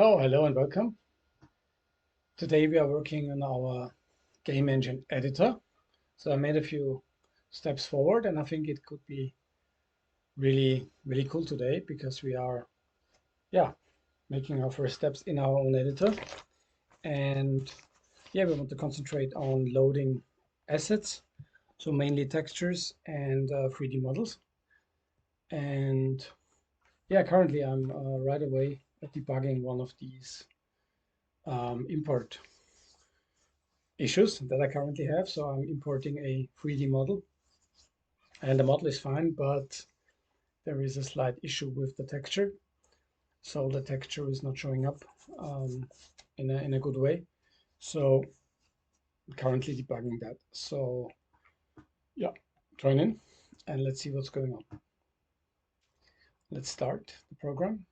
Oh, hello and welcome. Today we are working on our game engine editor. So I made a few steps forward and I think it could be really cool today because we are, yeah, making our first steps in our own editor. And yeah, we want to concentrate on loading assets. So mainly textures and 3D models. And yeah, currently I'm right away debugging one of these import issues that I currently have. So I'm importing a 3D model and the model is fine, but there is a slight issue with the texture. So the texture is not showing up in a good way. So currently debugging that. So yeah, join in and let's see what's going on. Let's start the program.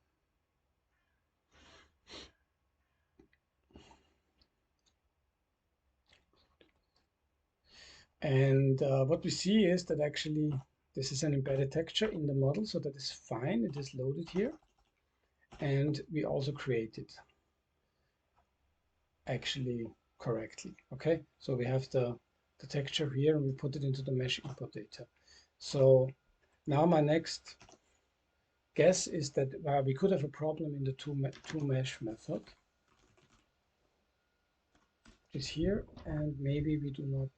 And what we see is that actually this is an embedded texture in the model, so that is fine. It is loaded here. And we also created actually correctly. Okay, so we have the texture here and we put it into the mesh input data. So now my next guess is that we could have a problem in the two mesh method, which is here, and maybe we do not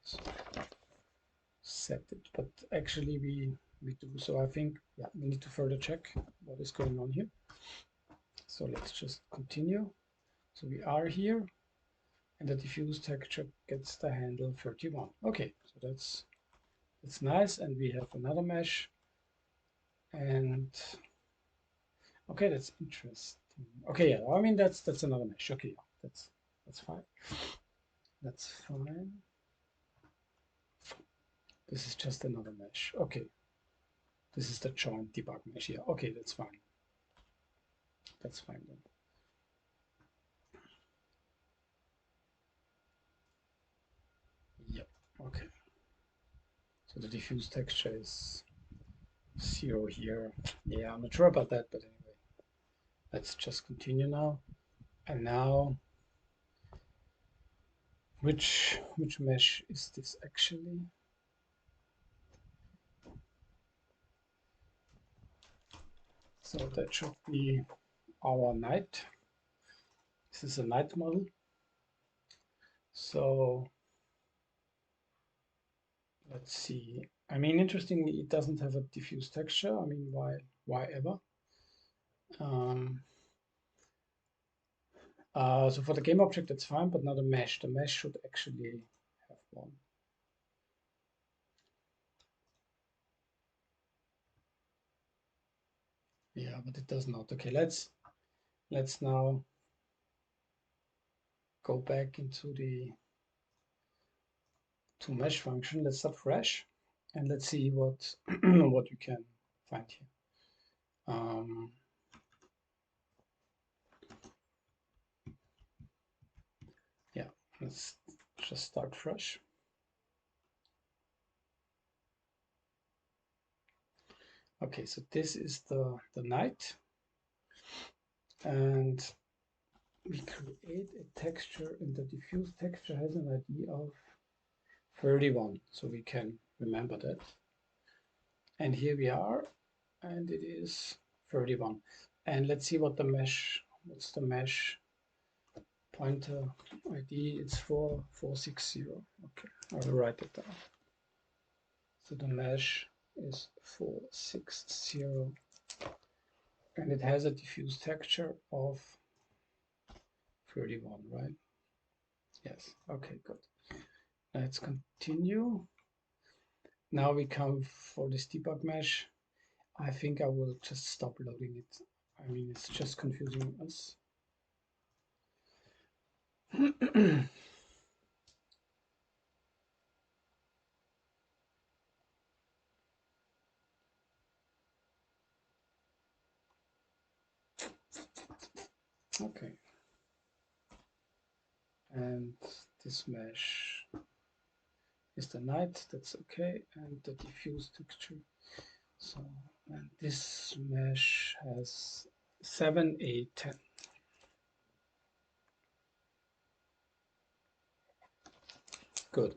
set it, but actually we do. So I think yeah, we need to further check what is going on here. So let's just continue. So we are here and the diffuse texture gets the handle 31. Okay, so that's nice. And we have another mesh. And okay, that's interesting. Okay, yeah, I mean that's another mesh. Okay, yeah, that's fine. That's fine. This is just another mesh. Okay, this is the joint debug mesh. Yeah, okay, that's fine. That's fine then. Yep. Okay. So the diffuse texture is 0 here. Yeah, I'm not sure about that, but anyway, let's just continue now. And now, which mesh is this actually? So that should be our night. This is a night model. So let's see. I mean, interestingly, it doesn't have a diffuse texture. I mean, why ever? Um, so for the game object, that's fine, but not a mesh. The mesh should actually have one. Yeah, but it does not. Okay, let's now go back into the to mesh function. Let's start fresh, and let's see what what we can find here. Yeah, let's just start fresh. Okay, so this is the night, and we create a texture, and the diffuse texture has an ID of 31, so we can remember that. And here we are, and it is 31. And let's see what the mesh, what's the mesh pointer ID? It's 4460. Okay, I will write it down. So the mesh is 460, and it has a diffuse texture of 31, right? Yes, okay, good. Let's continue. Now we come for this debug mesh. I think I will just stop loading it. I mean, it's just confusing us. Okay. And this mesh is the night, that's okay. And the diffuse texture. So, and this mesh has 7, 8, 10. Good.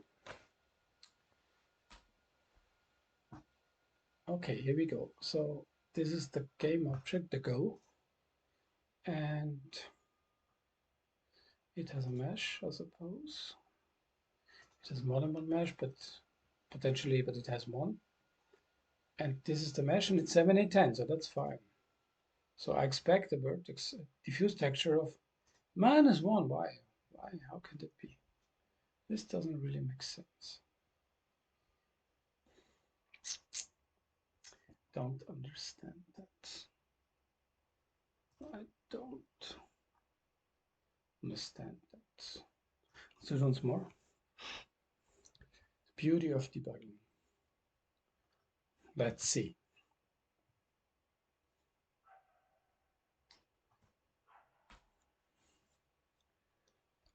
Okay, here we go. So this is the game object, the Go, and it has a mesh, I suppose. It has more than one mesh, but potentially, but it has one. And this is the mesh, and it's 7, 8, 10, so that's fine. So I expect the vertex diffuse texture of -1. Why? Why? How could it be? This doesn't really make sense. Don't understand that. I don't understand that. Let's do it once more. The beauty of debugging. Let's see.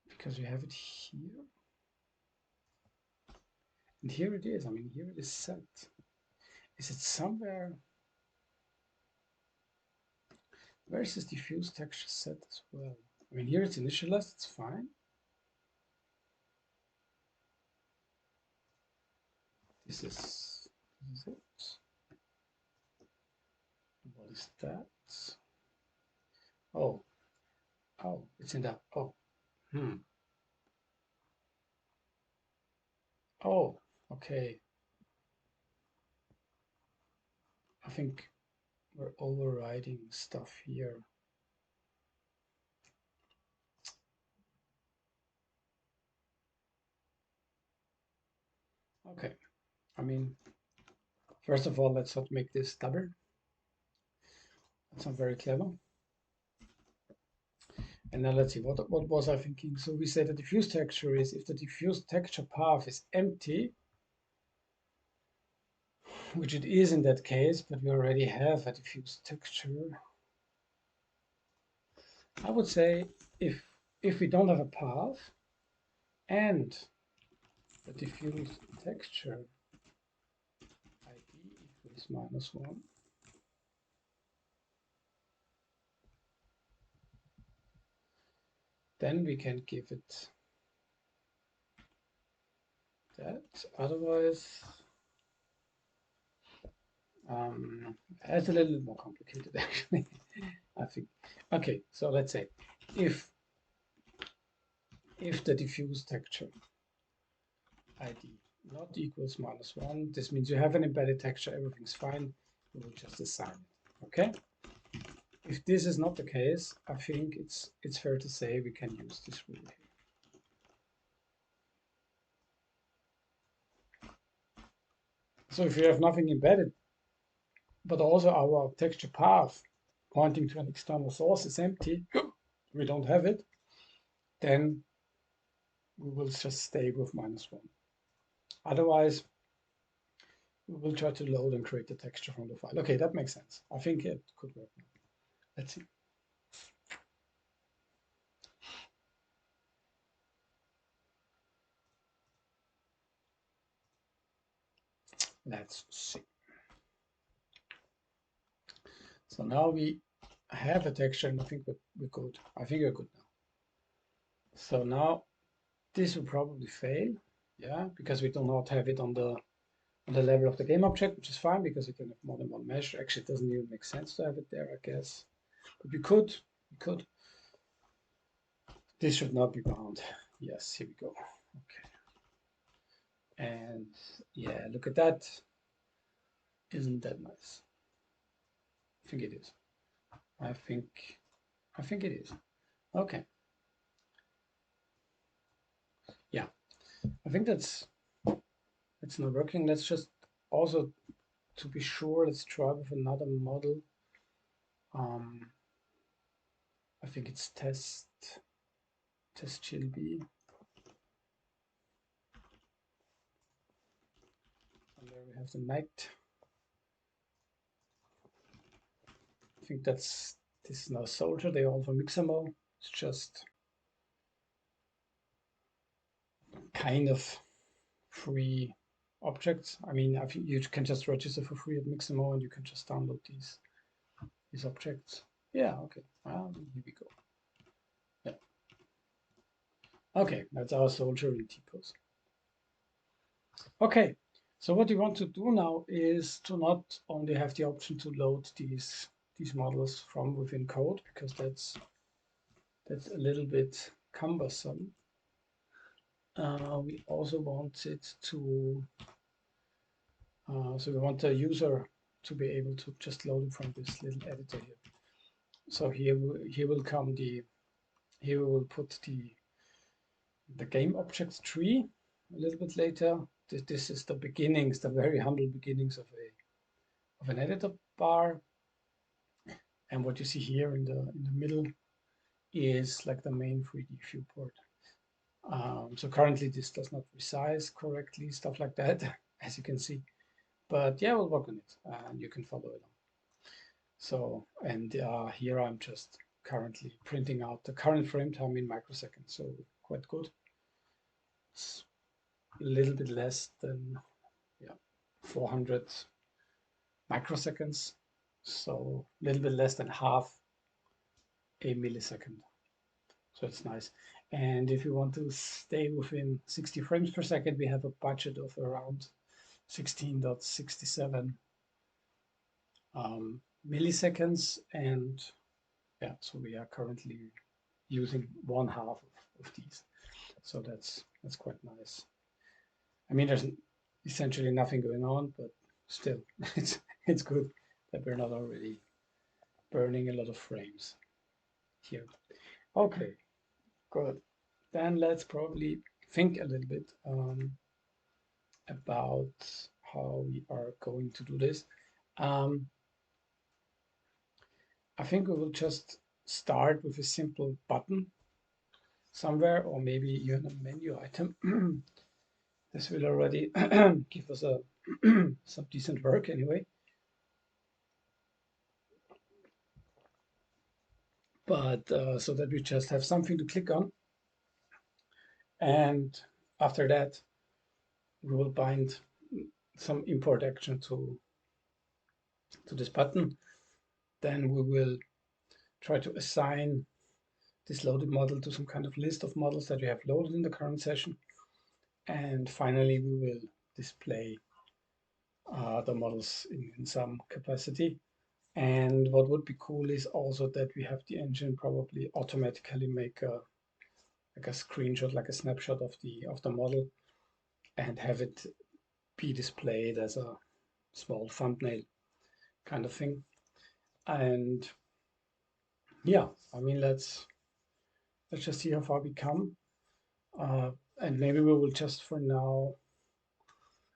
Because we have it here. And here it is. I mean, here it is set. Is it somewhere? Where is this diffuse texture set as well? I mean, here it's initialized, it's fine. This is it. What is that? Oh, it's in that. Oh, oh, okay. I think we're overriding stuff here. Okay, I mean, first of all, let's not make this double. That's not very clever. And now let's see, what was I thinking? So we said the diffuse texture is if the diffuse texture path is empty, which it is in that case, but we already have a diffuse texture. I would say if we don't have a path and the diffuse texture ID equals -1, then we can give it that. Otherwise, it's a little bit more complicated actually. I think. Okay, so let's say if the diffuse texture ID not equals -1, this means you have an embedded texture, everything's fine. We will just assign it. Okay. If this is not the case, I think it's fair to say we can use this rule here. So if you have nothing embedded, but also our texture path pointing to an external source is empty, we don't have it, then we will just stay with -1. Otherwise, we will try to load and create the texture from the file. Okay, that makes sense. I think it could work now. Let's see. Let's see. So now we have a texture, and I think we're good. I think we're good now. So now this will probably fail, yeah, because we do not have it on the level of the game object, which is fine because you can have more than one mesh. Actually, it doesn't even make sense to have it there, I guess. But we could. This should not be bound. Yes, here we go. Okay. And yeah, look at that. Isn't that nice? I think it is. I think it is. Okay. Yeah, I think that's not working. Let's just also, to be sure, let's try with another model. I think it's test GLB. And there we have the night. I think this is now Soldier. They all from Mixamo. It's just kind of free objects. I mean, I think you can just register for free at Mixamo and you can just download these objects. Yeah, okay. Here we go. Yeah. Okay, that's our Soldier in T-pose. Okay, so what you want to do now is to not only have the option to load these models from within code, because that's a little bit cumbersome. We also want it to so we want the user to be able to just load it from this little editor here. So here will come here we will put the game objects tree a little bit later. This is the beginnings, the very humble beginnings of an editor bar. And what you see here in the middle is like the main 3D viewport. So currently this does not resize correctly, stuff like that, as you can see. But yeah, we'll work on it and you can follow it on. So, and here I'm just currently printing out the current frame time in microseconds, so quite good. It's a little bit less than 400 microseconds, so a little bit less than half a millisecond. So it's nice. And if you want to stay within 60 frames per second, we have a budget of around 16.67 milliseconds. And yeah, so we are currently using one half of these. So that's quite nice. I mean, there's essentially nothing going on, but still, it's good that we're not already burning a lot of frames here. Okay, good. Then let's probably think a little bit about how we are going to do this. I think we will just start with a simple button somewhere, or maybe even a menu item. This will already give us some decent work anyway. But so that we just have something to click on. And after that, we will bind some import action to this button. Then we will try to assign this loaded model to some kind of list of models that we have loaded in the current session. And finally, we will display the models in some capacity. And what would be cool is also that we have the engine probably automatically make like a screenshot, like a snapshot of the model, and have it be displayed as a small thumbnail kind of thing. And yeah, I mean, let's just see how far we come. And maybe we will just for now.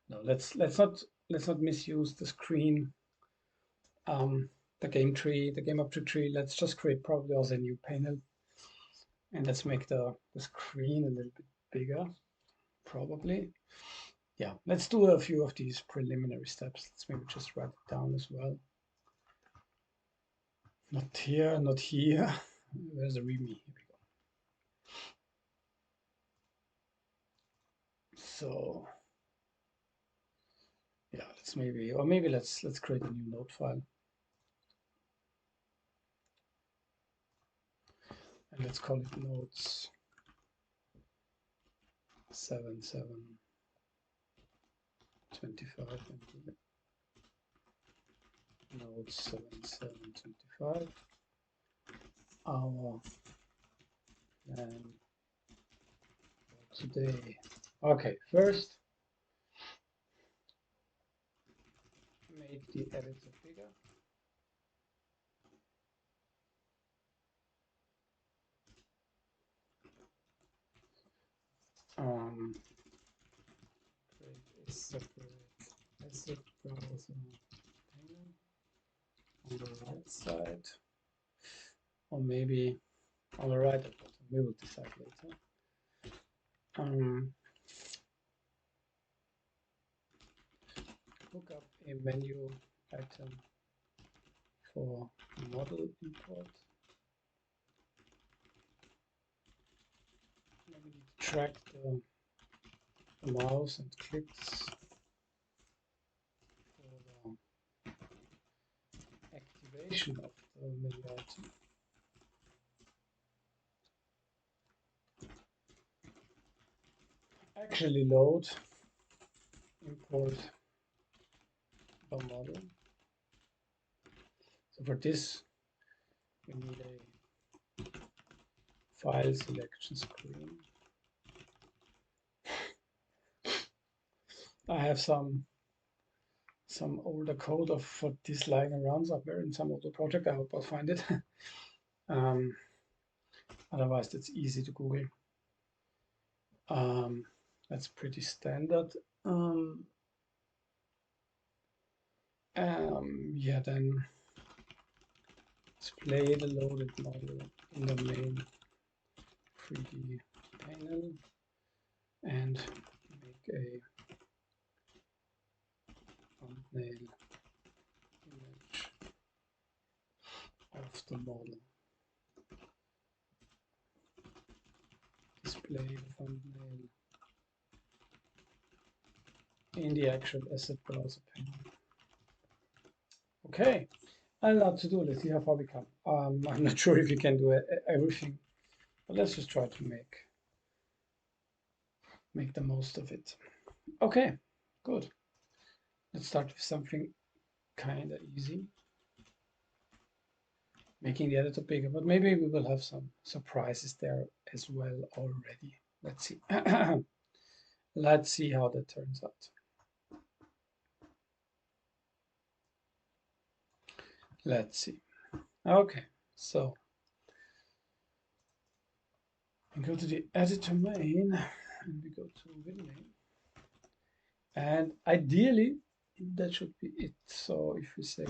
No, let's not misuse the screen, the game tree, the game object tree. Let's just create probably also a new panel, and let's make the screen a little bit bigger, probably. Yeah, let's do a few of these preliminary steps. Let's maybe just write it down as well. Not here, not here. Where's the README? Here we go. So yeah, let's maybe, or maybe let's create a new node file. And let's call it nodes 7725 and nodes 7725. Our plan for today. Okay, first make the editor bigger. Create a separate asset browser panel on the right side, or maybe on the right bottom. We will decide later. Look up a menu item for model import. Maybe need to track the mouse and clicks for the activation of the menu item. Actually load import the model. So for this, we need a file selection screen. I have some older code for this lying around somewhere in some older project. I hope I'll find it. Otherwise, that's easy to Google. That's pretty standard. Yeah, then display the loaded model in the main 3D panel and make a thumbnail image of the model. Display the thumbnail in the actual asset browser panel. Okay, and now to do, let's see how far we come. I'm not sure if you can do everything, but let's just try to make the most of it. Okay, good. Let's start with something kind of easy. Making the editor bigger, but maybe we will have some surprises there as well already. Let's see. Let's see how that turns out. Let's see. Okay, so we go to the editor main and we go to WinMain. And ideally, that should be it. So if we say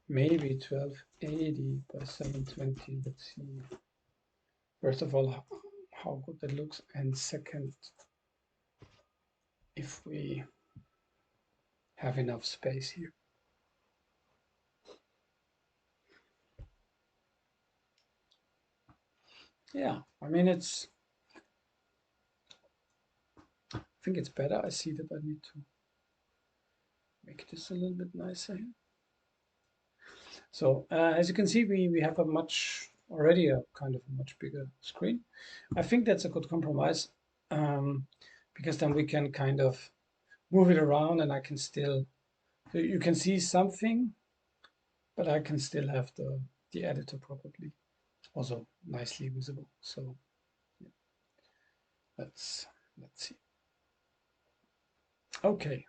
maybe 1280 by 720, let's see. First of all, how good that looks, and second, if we have enough space here. Yeah, I mean, I think it's better. I see that I need to make this a little bit nicer here. So as you can see, we have already a kind of a much bigger screen. I think that's a good compromise because then we can kind of move it around and I can still, so you can see something, but I can still have the editor probably also nicely visible. So yeah. let's see. Okay.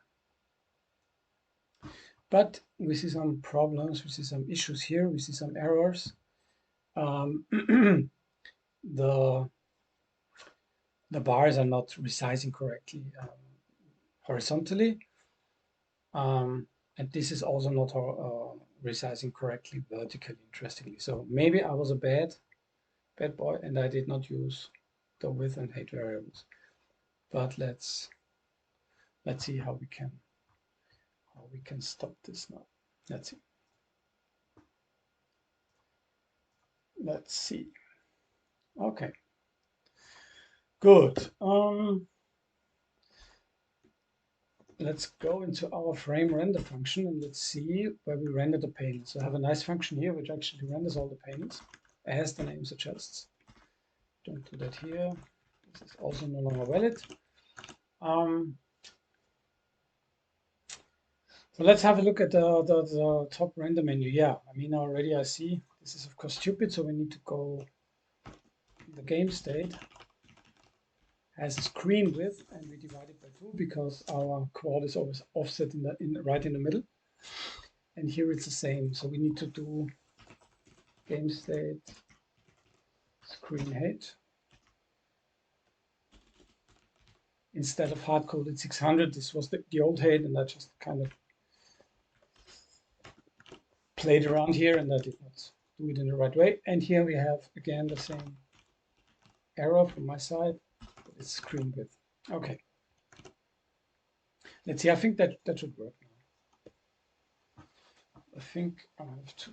But we see some problems, we see some issues here, we see some errors. The bars are not resizing correctly horizontally, and this is also not resizing correctly vertically, interestingly. So maybe I was a bad boy and I did not use the width and height variables. But let's see how we can stop this now. Let's see. Let's see. Okay. Good. Let's go into our frame render function and let's see where we render the panes. So I have a nice function here which actually renders all the panes as the name suggests. Don't do that here. This is also no longer valid. So let's have a look at the top render menu. Yeah, I mean already I see this is of course stupid, so we need to go the game state has a screen width and we divide it by 2 because our quad is always offset right in the middle. And here it's the same. So we need to do game state screen height. Instead of hard coded 600, this was the old height, and I just kind of played around here and I did not do it in the right way. And here we have again the same error from my side, but it's screen width. Okay. Let's see, I think that should work now. I think I have to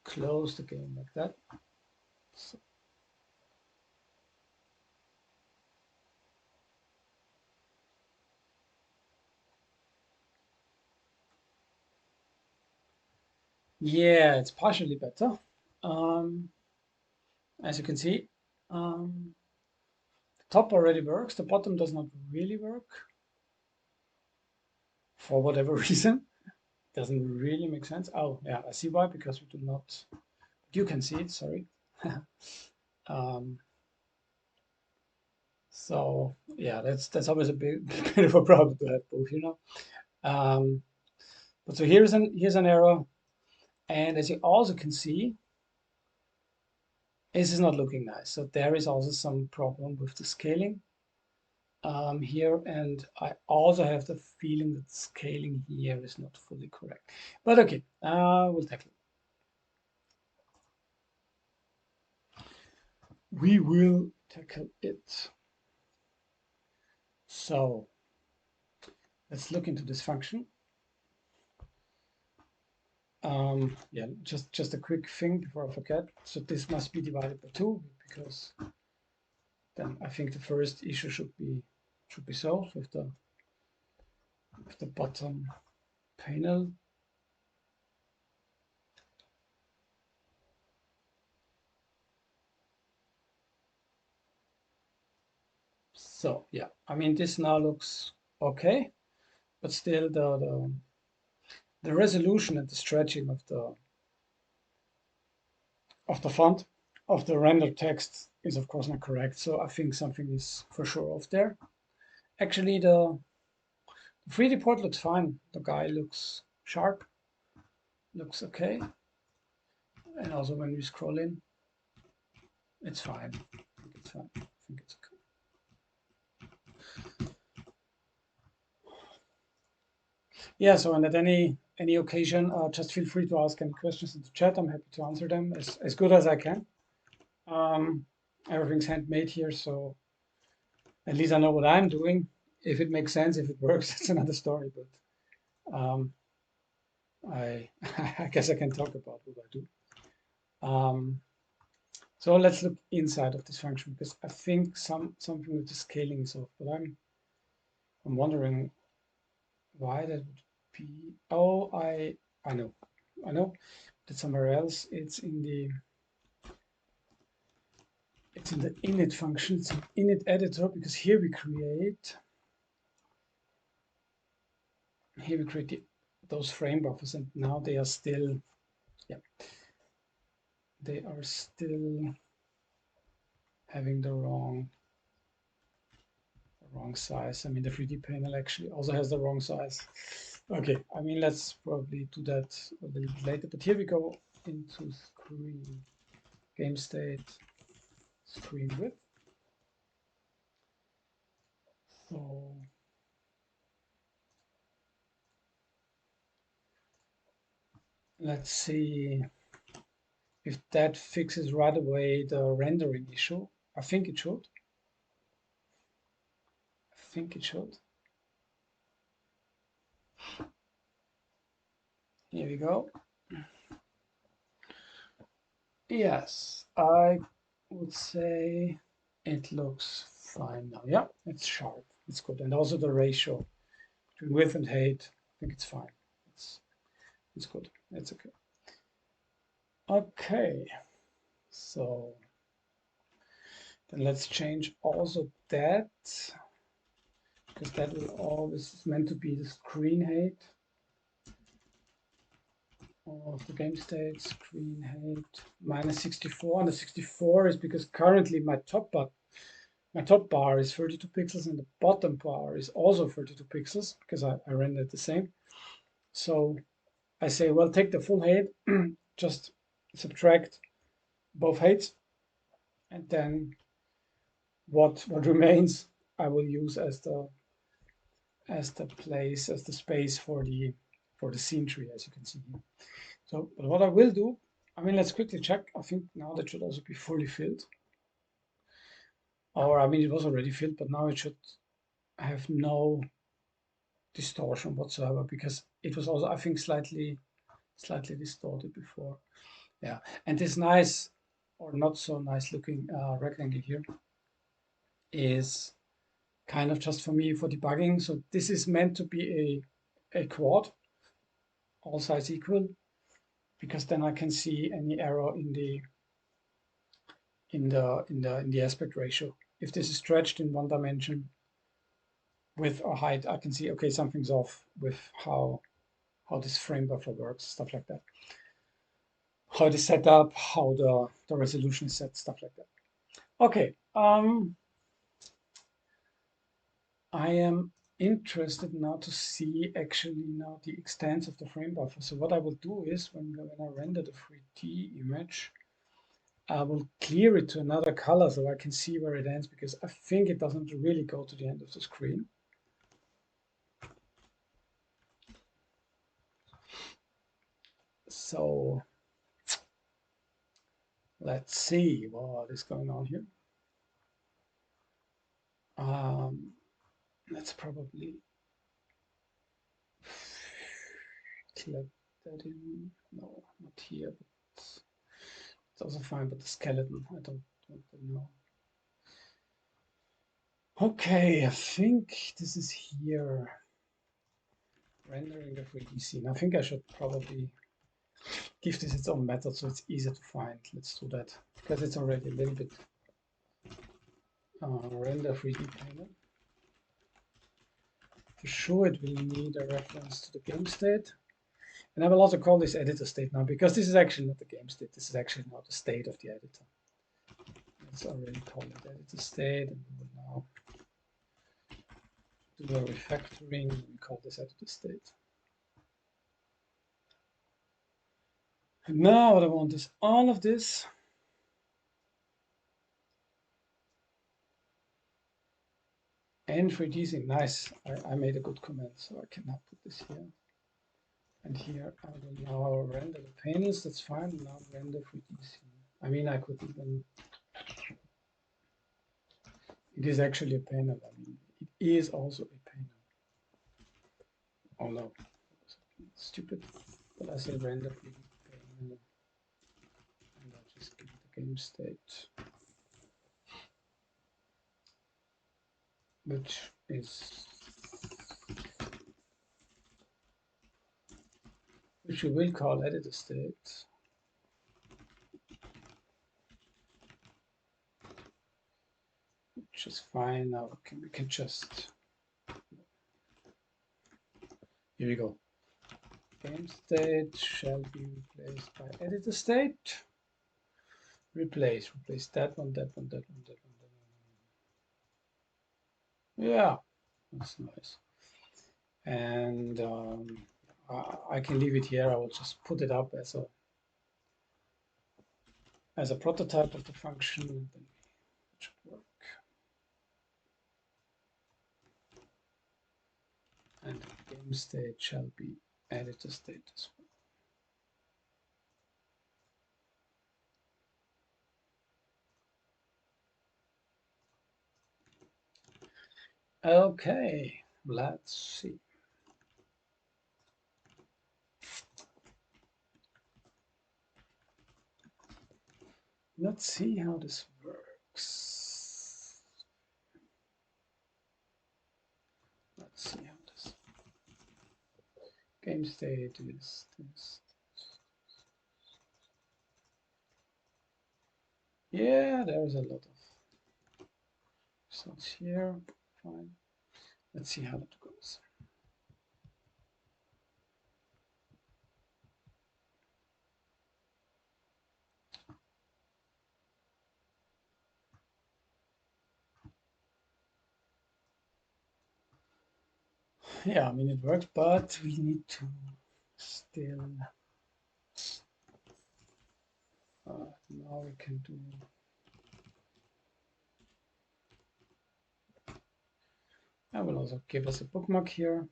close the game like that. So. Yeah, it's partially better. As you can see, top already works, the bottom does not really work for whatever reason. Doesn't really make sense. Oh, yeah, I see why, because we do not, you can see it, sorry. um, so yeah, that's always a bit, bit of a problem to have both, you know. But so here's an error, and as you also can see, this is not looking nice. So there is also some problem with the scaling here, and I also have the feeling that scaling here is not fully correct. But okay, we'll tackle it. We will tackle it. So let's look into this function. Yeah, just a quick thing before I forget. So this must be divided by 2, because then I think the first issue should be solved with the bottom panel. So yeah, I mean, this now looks okay, but still the resolution and the stretching of the font of the rendered text is of course not correct. So I think something is for sure off there. Actually, the 3D port looks fine. The guy looks sharp, looks okay. And also when we scroll in, it's fine. I think it's fine. I think it's okay. Yeah, so and at any occasion, just feel free to ask any questions in the chat. I'm happy to answer them as good as I can. Everything's handmade here, so at least I know what I'm doing. If it makes sense, if it works, that's another story. But I I guess I can talk about what I do. So let's look inside of this function, because I think something with the scaling is off. But I'm wondering why that would be. Oh, I know. That's somewhere else. It's in the init function. It's an init editor, because here we create those frame buffers, and now they are still, yeah, they are still having the wrong size. I mean, the 3D panel actually also has the wrong size. Okay, I mean, let's probably do that a little bit later. But here we go into screen game state, screen width. So let's see if that fixes right away the rendering issue. I think it should. Here we go. Yes, I would say it looks fine now. Yeah, it's sharp. It's good. And also the ratio between width and height, I think it's fine. It's good. It's okay. Okay, so then let's change also that, because that will always is meant to be the screen height of the game state. Screen height minus 64, and the 64 is because currently my top bar is 32 pixels and the bottom bar is also 32 pixels, because I rendered the same. So I say, well, take the full height, just subtract both heights, and then what remains I will use as the space for the scene tree, as you can see here. So, but what I will do, I mean, let's quickly check. I think now that should also be fully filled. Or I mean, it was already filled, but now it should have no distortion whatsoever, because it was also, I think, slightly distorted before. Yeah, and this nice or not so nice looking rectangle here is kind of just for me for debugging. So this is meant to be a quad, all sides equal, because then I can see any error in the aspect ratio. if this is stretched in one dimension, width or height, I can see, okay, something's off with how this frame buffer works, stuff like that. How it is set up, how the resolution is set, stuff like that. Okay, I am interested now to see actually now the extents of the frame buffer. So what I will do is when I render the 3D image, I will clear it to another color so I can see where it ends, because I think it doesn't really go to the end of the screen. So let's see what is going on here. Let's probably click that in. No, not here. But it's also fine, but the skeleton, I don't know. Okay, I think this is here. Rendering the 3D scene. I think I should probably give this its own method so it's easier to find. Let's do that because it's already a little bit render 3D panel. For sure, it will need a reference to the game state. And I will also call this editor state now, because this is actually not the game state. This is actually not the state of the editor. Let's already call it editor state, and we will now do a refactoring. We call this editor state. And now what I want is all of this and 3D scene. Nice. I made a good comment, so I can now put this here. And here I will now render the panels. That's fine. Now render 3D scene. I mean, I could even. It is actually a panel. I mean, it is also a panel. Oh no, stupid. But I say render 3D panel, and I'll just give it the game state, which we will call editor state. Which is fine. Now we can just, here we go. Game state shall be replaced by editor state. Replace that one, that one, that one, that one, that one. Yeah, that's nice. And I can leave it here. I will just put it up as a prototype of the function, and then it should work. And the game state shall be editor state as well. Okay, let's see. Let's see how this works. Let's see how this game state is this. Yeah, there's a lot of results here. Fine. Let's see how that goes. Yeah, I mean it works, but we need to still. Now we can do. I will also give us a bookmark here.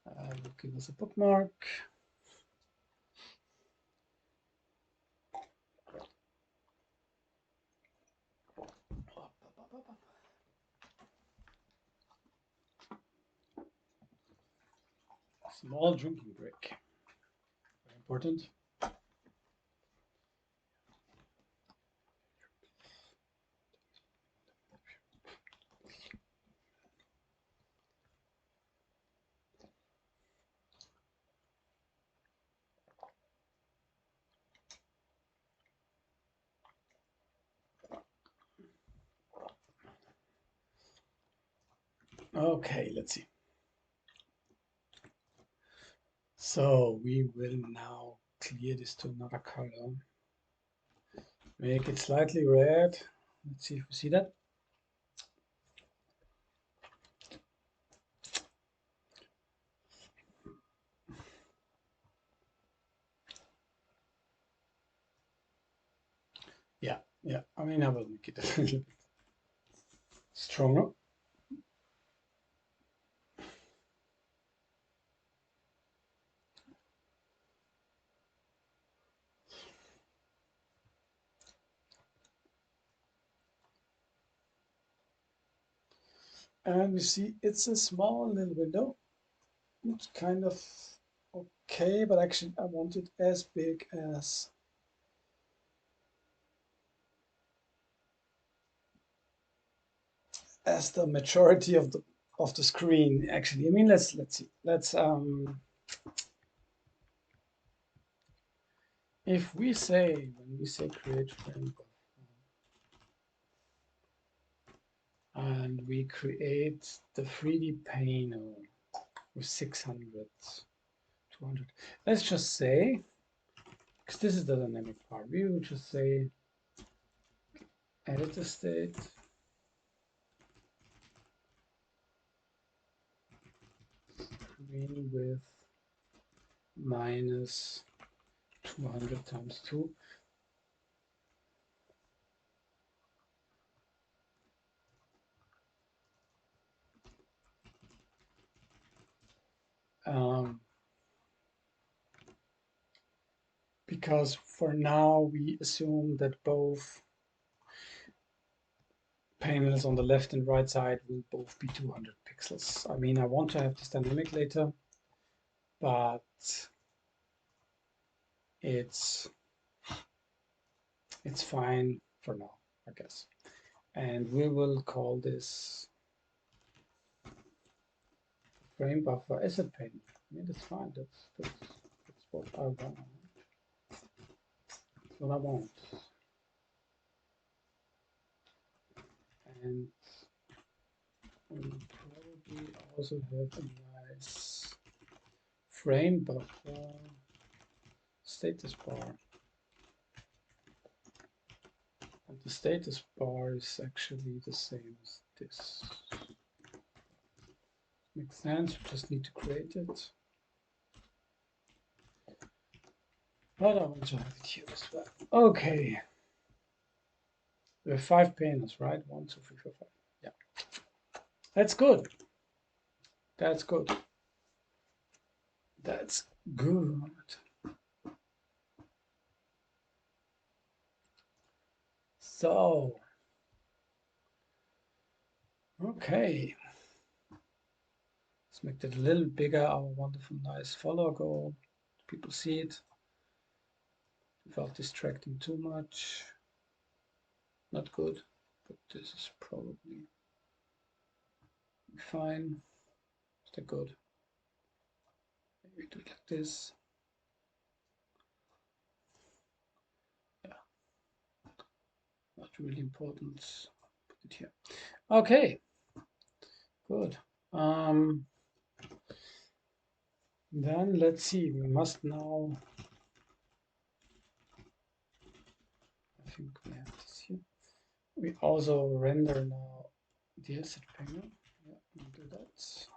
I will give us a bookmark. Small drinking break. Very important. Okay, let's see. So we will now clear this to another color. Make it slightly red. Let's see if we see that. Yeah. I mean, I will make it a little bit stronger. And we see it's a small little window. It's kind of okay, but actually I want it as big as the majority of the screen. Actually, I mean, let's see. Let's if we say when we say create frame and we create the 3D panel with 600, 200. Let's just say, because this is the dynamic part, we will just say editor state screen width minus 200 times 2. Because for now we assume that both panels on the left and right side will both be 200 pixels. I mean, I want to have this dynamic later, but it's fine for now, I guess. And we will call this frame buffer asset panel. I mean, that's fine. That's what I want. That's what I want. And we'll probably also have a nice frame buffer status bar. And the status bar is actually the same as this. Makes sense, we just need to create it. But I want to have it here as well. Okay. We have 5 panels, right? 1, 2, 3, 4, 5. Yeah. That's good. That's good. That's good. So, okay. Let's make that a little bigger, our wonderful, nice follower goal. People see it without distracting too much. Not good, but this is probably fine. Is that good? Maybe do it like this. Yeah, not really important. Put it here. Okay, good. Then let's see. We must now. I think we have this here. We also render now the asset panel. Yeah, we'll do that.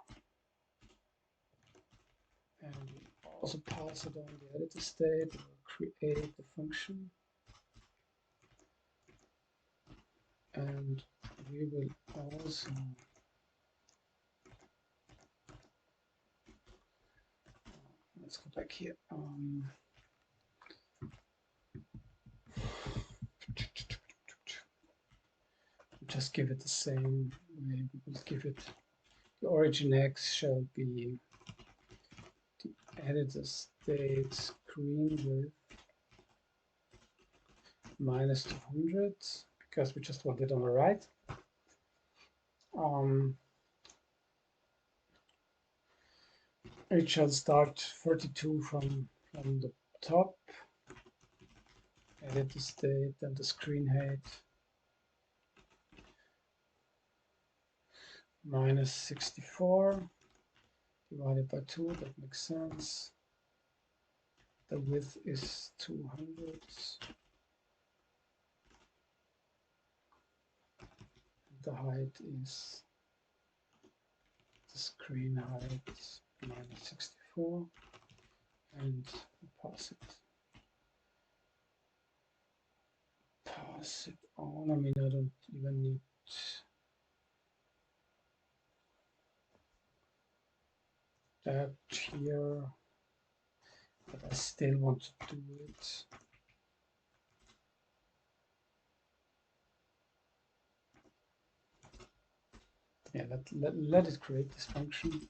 And we also pass it on the editor state. We'll create the function. And we will also let's go back here. Just give it the same way. We will give it the origin x shall be the editor state screen width minus 200 because we just want it on the right. It shall start 32 from the top. Edit the state and the screen height minus 64 divided by 2, that makes sense. The width is 200. The height is the screen height minus 64, and pass it on. I mean, I don't even need that here, but I still want to do it. Yeah, let it create this function.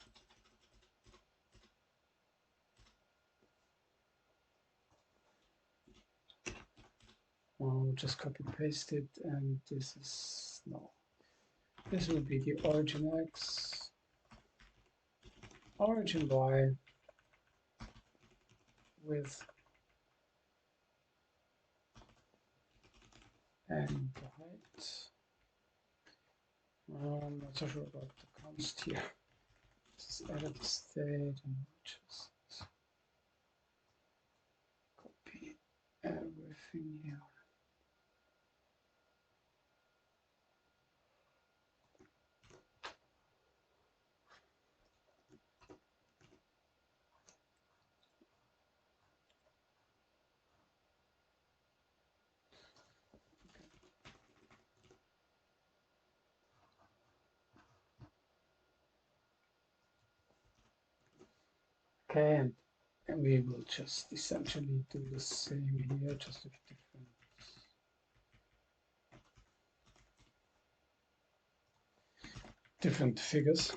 I'll just copy paste it, and this is no. This will be the origin x, origin y, width, and the height. I'm not so sure about the const here. Just edit the state and just copy everything here. Okay, and we will just essentially do the same here, just with different figures.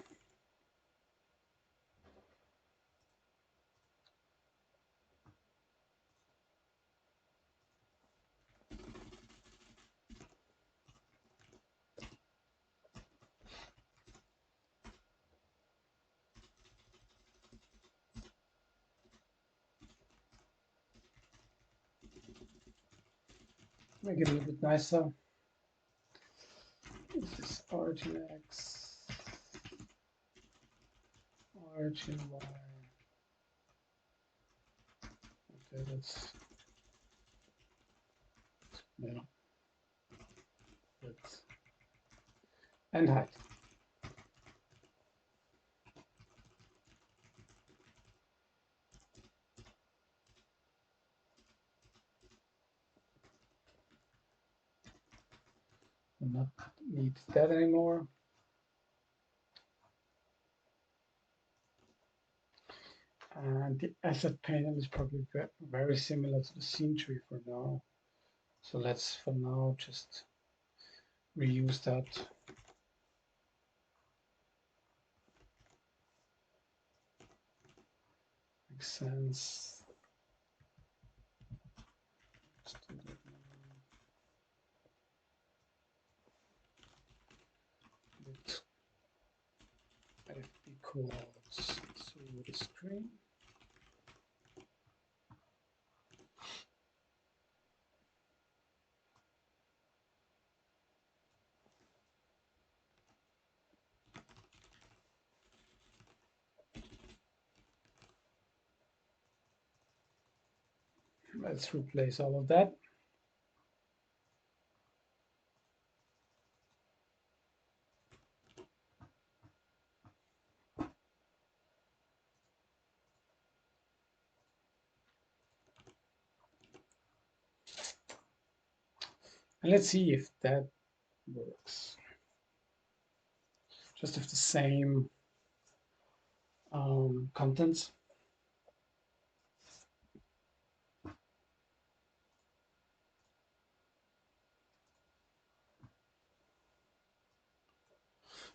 Make it a little bit nicer. This is origin x, origin y. Okay, that's yeah. That's and height. Will not need that anymore. And the asset panel is probably very similar to the scene tree for now. So let's for now just reuse that. Makes sense. Let's do that now. Let FB codes through the screen. Let's replace all of that. And let's see if that works. Just with the same contents.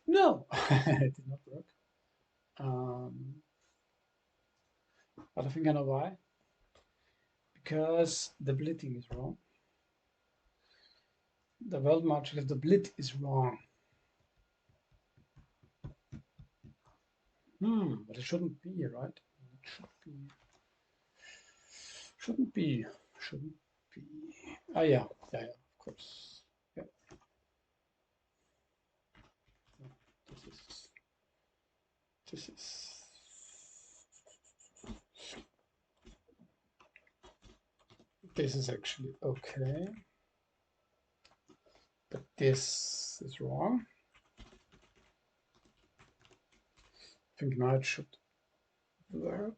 No, it did not work. But I think I know why. Because the blitting is wrong. The world matrix of the blit is wrong. But it shouldn't be, right? It should be. Shouldn't be. Shouldn't be. Oh yeah, of course. Yeah. This is this is actually okay, but this is wrong. I think now it should work.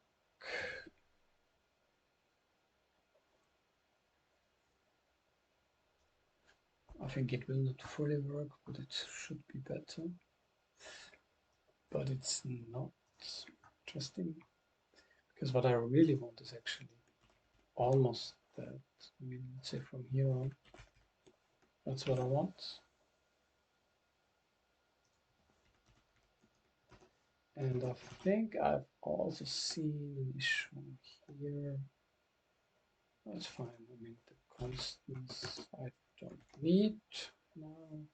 I think it will not fully work, but it should be better. But it's not interesting, because what I really want is actually almost that. I mean, let's say from here on, that's what I want. And I think I've also seen an issue here. That's fine. I mean, the constants I don't need now.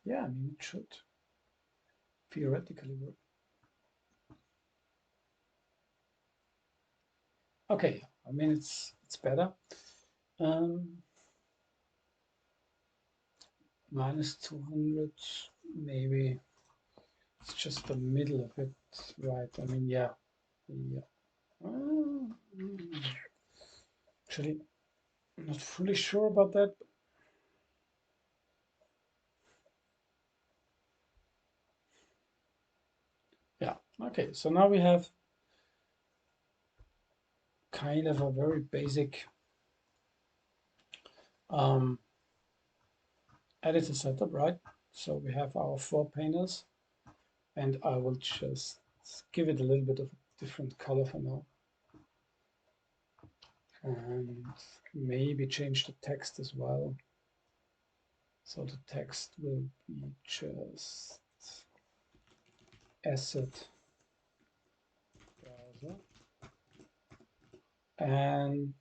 Yeah, I mean, it should theoretically work. Okay, I mean, it's better. Minus 200, maybe it's just the middle of it, right? I mean, yeah. Actually, I'm not fully sure about that. Yeah, okay, so now we have kind of a very basic editor setup, right? So we have our 4 panels, and I will just give it a little bit of a different color for now. And maybe change the text as well. So the text will be just asset browser. And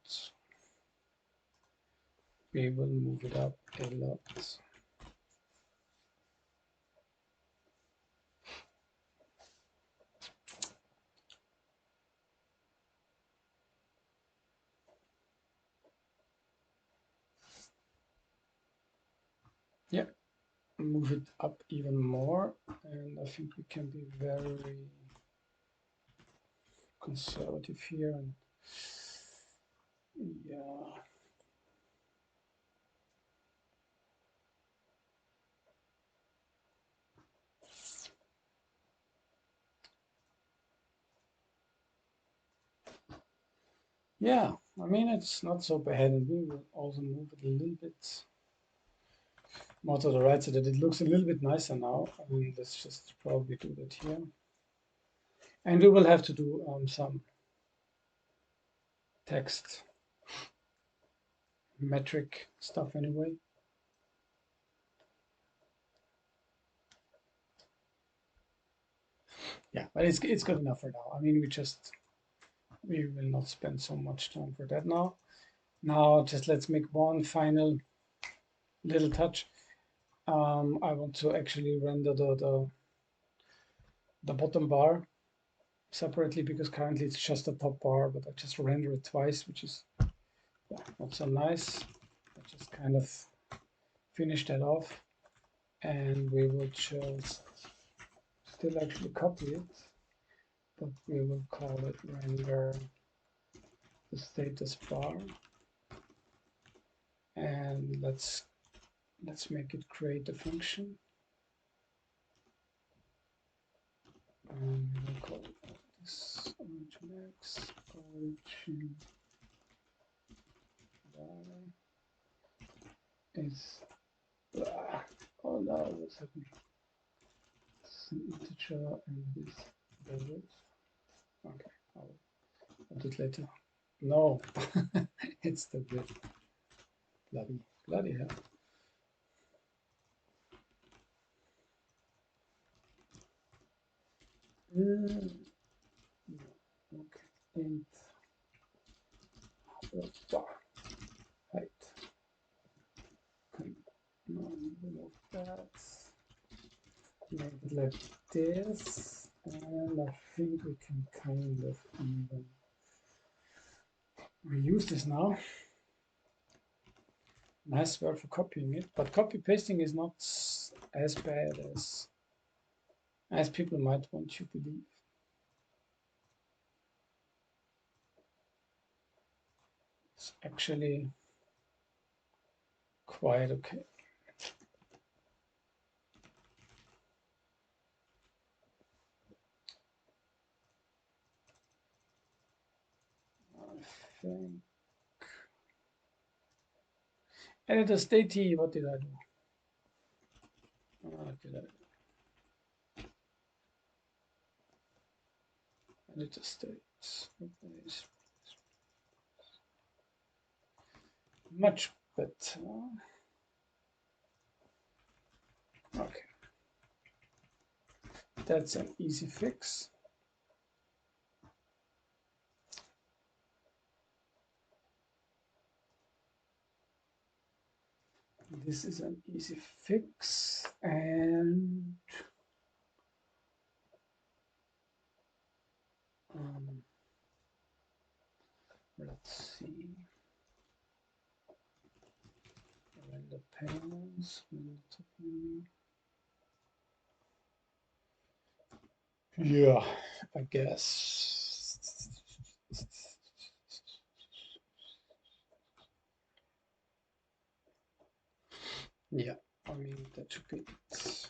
we will move it up a lot. Yeah, move it up even more, and I think we can be very conservative here. And yeah, yeah, I mean, it's not so bad, and we will also move it a little bit more to the right so that it looks a little bit nicer now. I mean, let's just probably do that here. And we will have to do some text metric stuff anyway. Yeah, but it's good enough for now. I mean, we will not spend so much time for that now. Now, just let's make one final little touch. I want to actually render the bottom bar separately, because currently it's just the top bar, but I just render it twice, which is not so nice. I just kind of finish that off, and we will just still actually copy it, but we will call it render the status bar, and let's make it create a function, and we will call it this origin x, origin y is oh no, what's happening? It's an integer and this values. Okay, I'll do it later. No, it's the width. Bloody hell. Okay, int bar height. Remove that. Make it like this, and I think we can kind of even reuse this now. Nice word for copying it, but copy pasting is not as bad as people might want to believe. It's actually quite okay. I think editor statey, what did I do? Editor states. Much better. Okay. That's an easy fix. This is an easy fix, and let's see. Render panels. Yeah, I guess. Yeah, I mean, that should be it.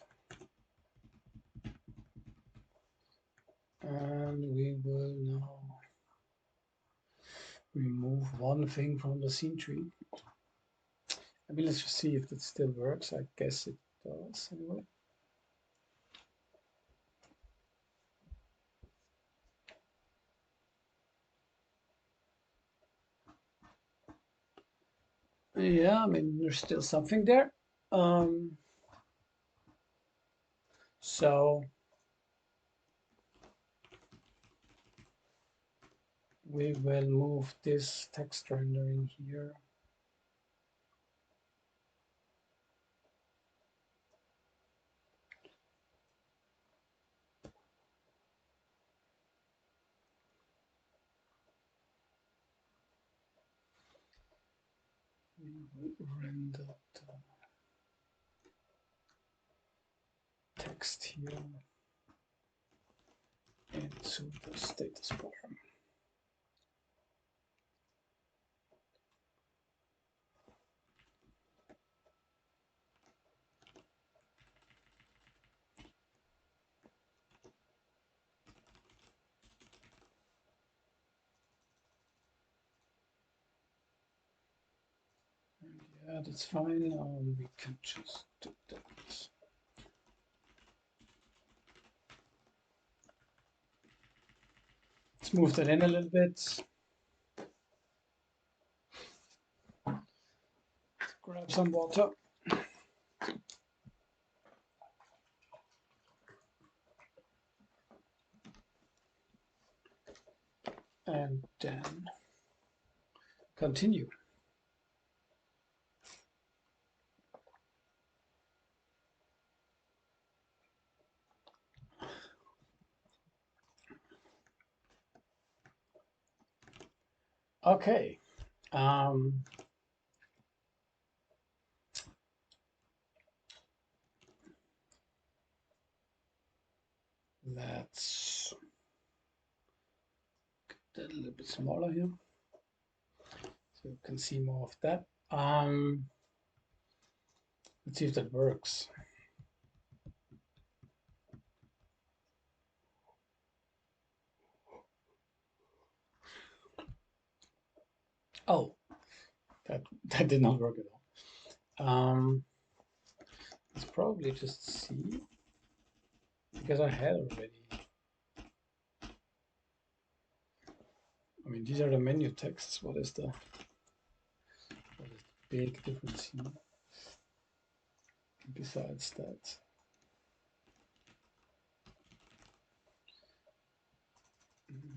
And we will now remove one thing from the scene tree. I mean, let's just see if it still works. I guess it does anyway. Yeah, I mean, there's still something there. So we will move this text rendering here. We will render the text here into the status bar. Yeah, that's fine. We can just do that. Let's move that in a little bit. Grab some water. And then continue. Okay. Let's get that a little bit smaller here so you can see more of that. Let's see if that works. Oh, that did not work at all. Let's probably just see, because I had already. I mean, these are the menu texts. What is the big difference here? Besides that,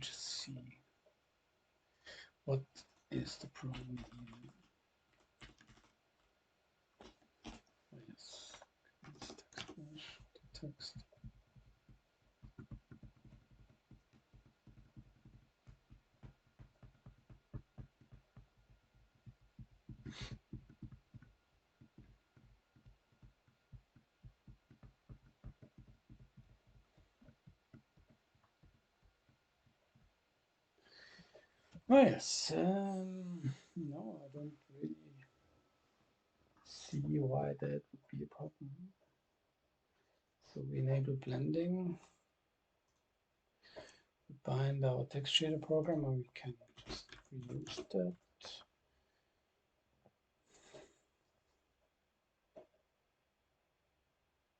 just see what is the problem here. Oh, yes, text. Oh yes, no, I don't really see why that would be a problem. So we enable blending, we bind our text shader program, and we can just reuse that.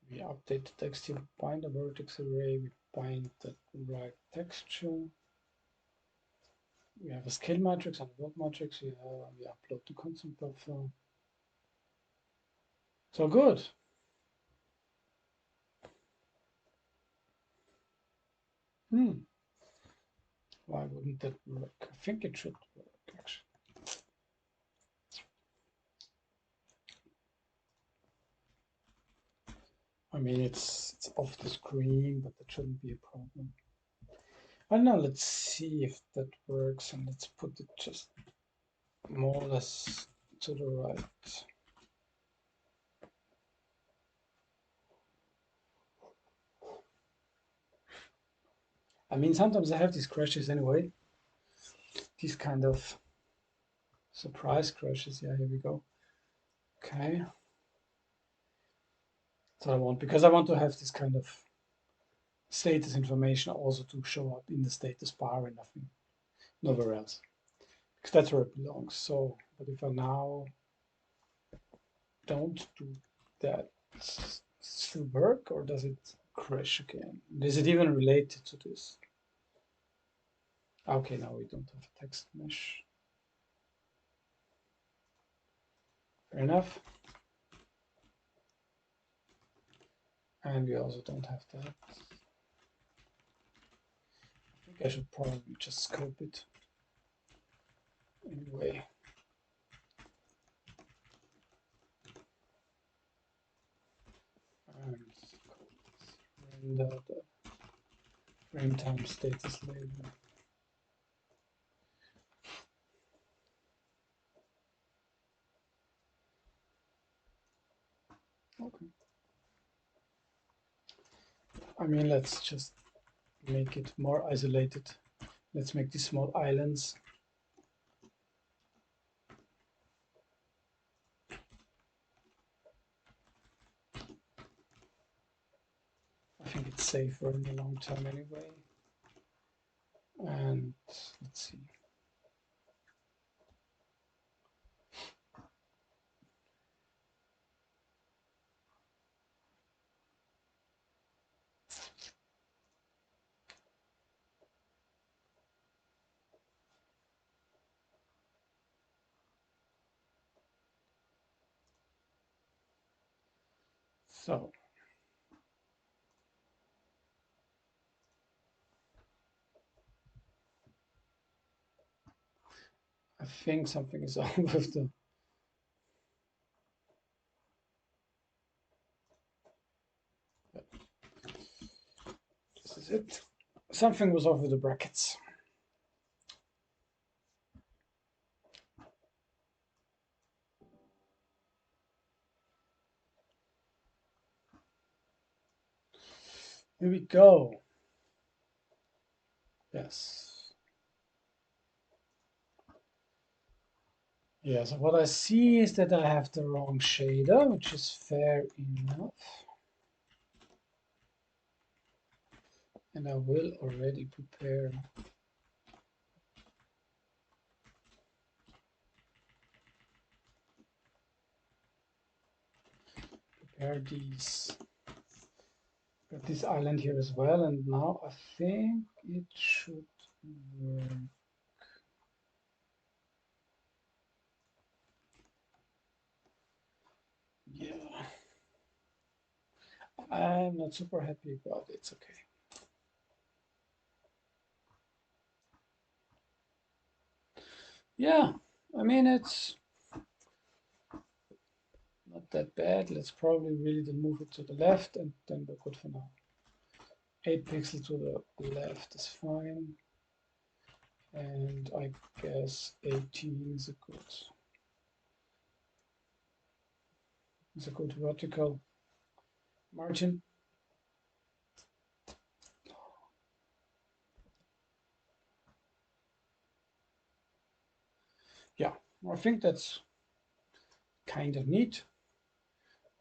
We update the text here, bind the vertex array, we bind the right texture. We have a scale matrix and a word matrix. We upload the constant buffer. So good. Why wouldn't that work? I think it should work actually. I mean, it's off the screen, but that shouldn't be a problem. I don't know. Let's see if that works, and let's put it just more or less to the right. I mean, sometimes I have these crashes anyway. These kind of surprise crashes. Yeah, here we go. Okay. So because I want to have this kind of status information also to show up in the status bar and nothing, nowhere else, because that's where it belongs. So, but if I now don't do that, still work, or does it crash again? Is it even related to this? Okay, now we don't have a text mesh. Fair enough. And we also don't have that. I think I should probably just scope it anyway. And render the frame time status label. Okay. I mean, let's just make it more isolated. Let's make these small islands. I think it's safer in the long term anyway. And let's see. So I think something is wrong with the. This is it. Something was off with the brackets. Here we go. Yes. Yeah, so what I see is that I have the wrong shader, which is fair enough. And I will already prepare these. Got this island here as well, and now I think it should work. Yeah. I'm not super happy about it. It's okay. Yeah, I mean, it's not that bad. Let's probably really move it to the left, and then we're good for now. 8 pixels to the left is fine. And I guess 18 is a good vertical margin. yeah, I think that's kind of neat.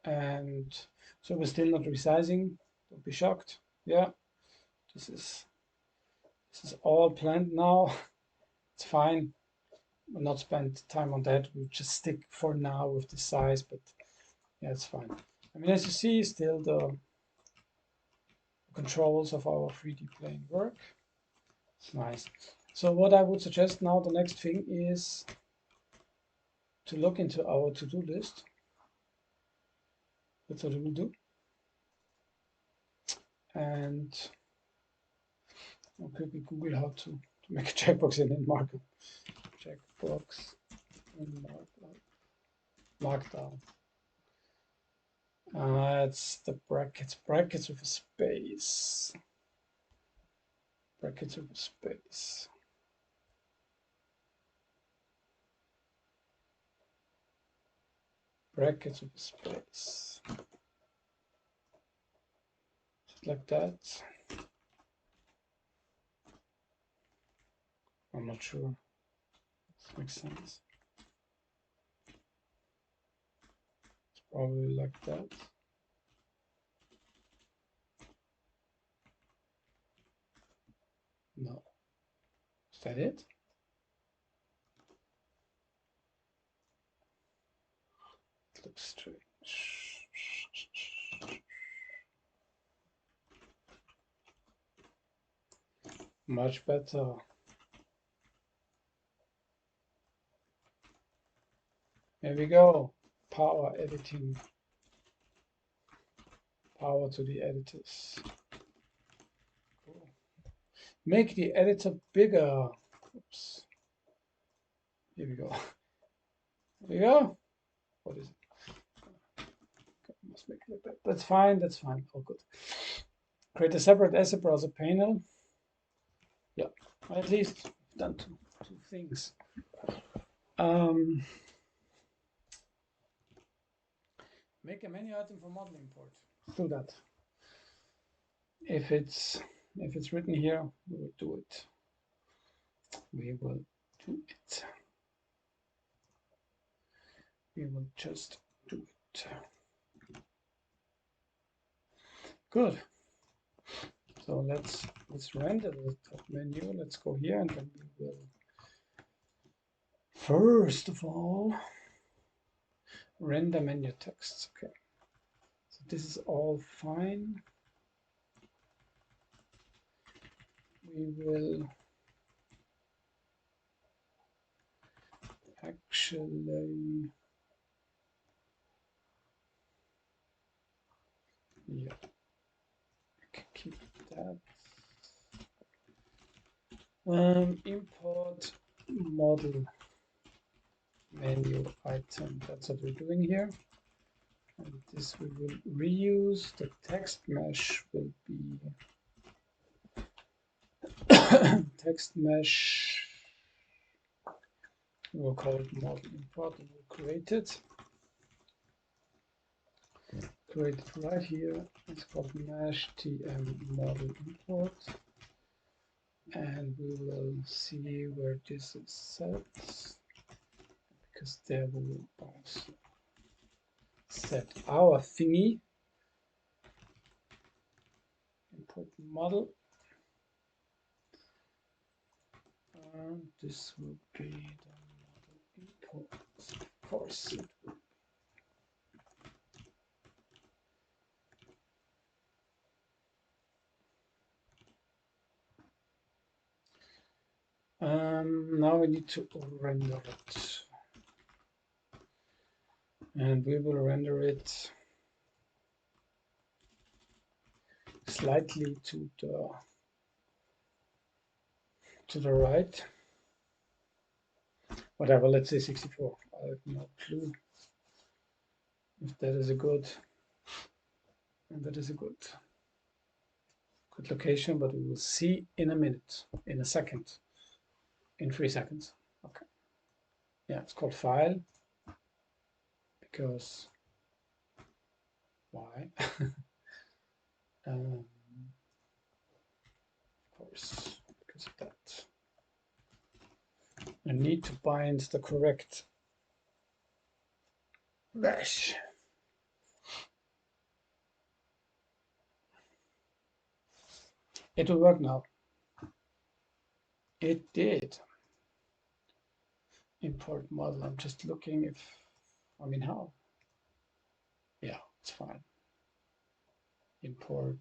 And so we're still not resizing. Don't be shocked. Yeah, this is all planned now. It's fine. We'll not spend time on that. We'll just stick for now with the size, but yeah, it's fine. I mean, as you see, still the controls of our 3D plane work. It's nice. So what I would suggest now, the next thing is to look into our to-do list. That's what we will do. And I'll quickly Google how to make a checkbox in markup. Checkbox in markdown. It's the brackets with a space. Brackets with a space. Brackets with a space. Just like that. I'm not sure. This makes sense. It's probably like that. No. Is that it? It looks strange. Much better. Here we go. Power editing. Power to the editors. Cool. Make the editor bigger. Oops. Here we go. Here we go. What is it? Must make it better. That's fine. That's fine. All good. Create a separate asset browser panel. Yeah, at least done two things. Make a menu item for model import. Do that. If it's written here, we will do it. We will do it. We will just do it. Good. So let's render the top menu. Let's go here and then we will first of all render menu text. Okay. So this is all fine. We will actually, yeah, keep that. Import model menu item. That's what we're doing here. And this we will reuse. The text mesh will be text mesh. We'll call it model import and we'll create it. Create it right here. It's called mesh tm model import. And we will see where this is set, because there we will also set our thingy. Import model. And this will be the model import. Of course, it will. Now we need to render it, and we will render it slightly to the right. Whatever, let's say 64. I have no clue if that is a good, and that is a good location, but we will see in a minute, in a second, in 3 seconds. Okay. Yeah, it's called file, because why? Of course, because of that. I need to bind the correct mesh. It will work now. It did. Import model. I'm just looking if, I mean, how? Yeah, it's fine. Import,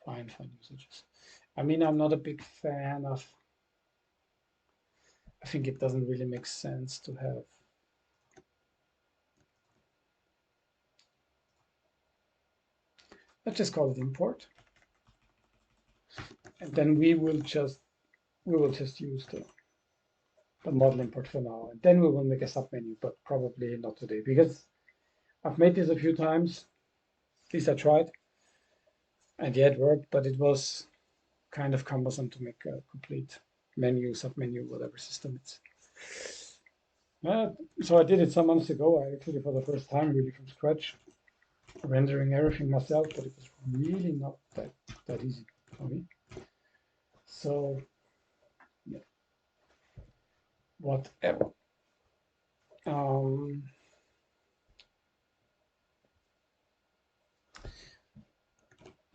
find usages. I mean, I'm not a big fan of, I think it doesn't really make sense to have let's just call it import. And then we will just use the model import for now. And then we will make a submenu, but probably not today because I've made this a few times. At least I tried. And yeah, it worked, but it was kind of cumbersome to make a complete menu, submenu, whatever system it's. So I did it some months ago. I actually for the first time really from scratch, rendering everything myself, but it was really not that easy for me. So yeah, whatever.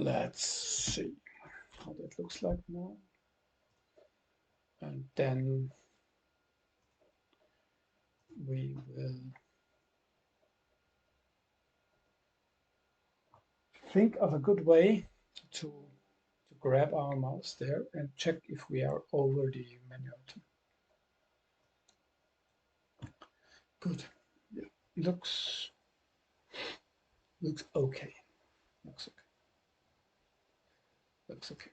Let's see how that looks like now. And then we will think of a good way to grab our mouse there and check if we are over the menu item. Good. Yeah. Looks okay. Looks okay. Looks okay.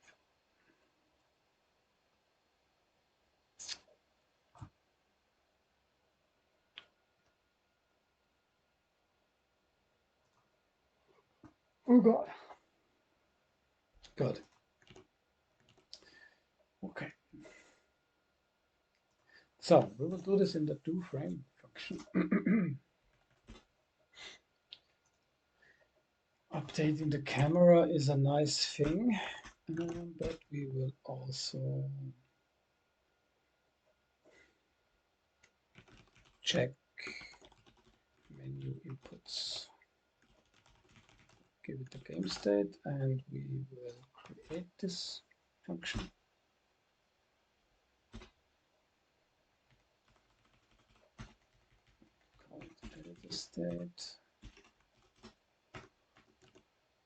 Oh God. Good. Okay. So we will do this in the do frame function. Updating the camera is a nice thing, but we will also check menu inputs. Give it the game state, and we will create this function. Call it editor state.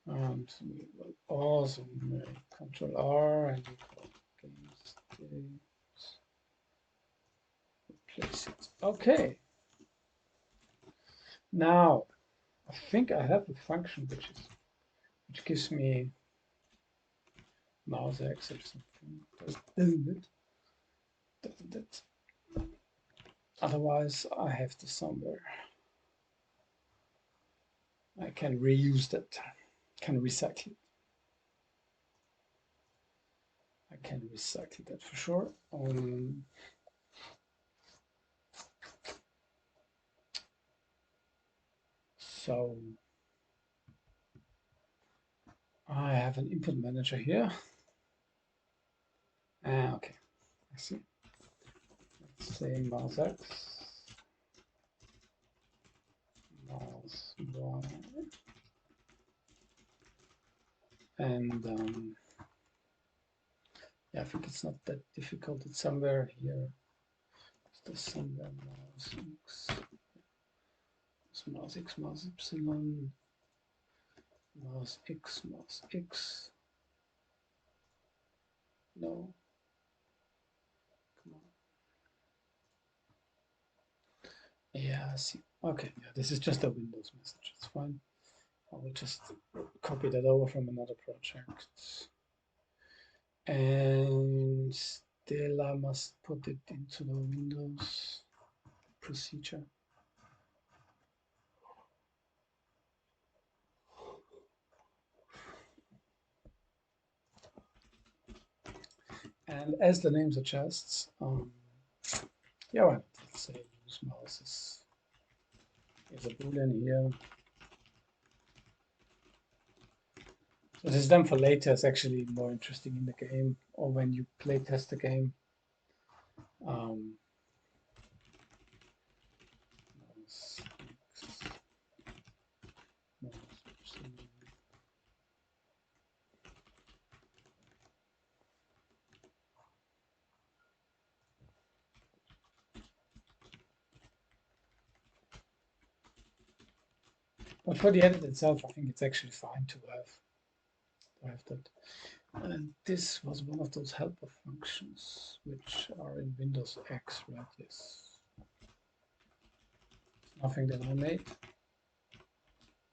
And we will also make Control R and we call game state. Replace it. Okay. Now, I think I have a function which gives me mouse X or something. Doesn't it? Doesn't it? Otherwise, I have this somewhere. I can reuse that. Can recycle it. I can recycle that for sure. So I have an input manager here. Okay, I see. Let's say mouse X, mouse Y, and yeah, I think it's not that difficult. It's somewhere here. Is this somewhere mouse X? It's mouse X, mouse Y, mouse X. No. Come on. Yeah, I see. Okay, yeah, this is just a Windows message. It's fine. I will just copy that over from another project. And still I must put it into the Windows procedure. And as the name suggests, yeah, well, let's say use mouse is a boolean here. So this is done for later. It's actually more interesting in the game or when you play test the game. Um, but for the edit itself, I think it's actually fine to have that. And this was one of those helper functions which are in Windows X, right? Yes. Nothing that I made.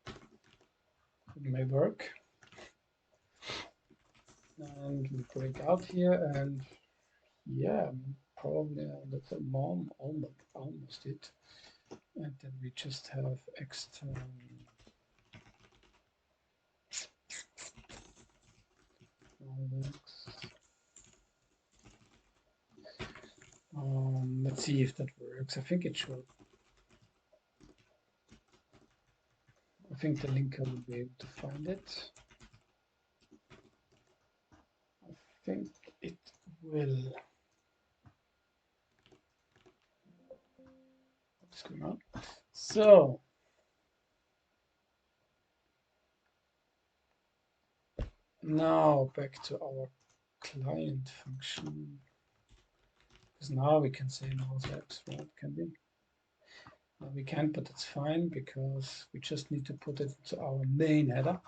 It may work. And we break out here, and yeah, probably that's a mom almost it. And then we just have external. Let's see if that works. I think it should. I think the linker will be able to find it. I think it will. What's going on? So now back to our client function. Because now we can say mouse X, right? Can we? No, we can't, but it's fine because we just need to put it to our main header.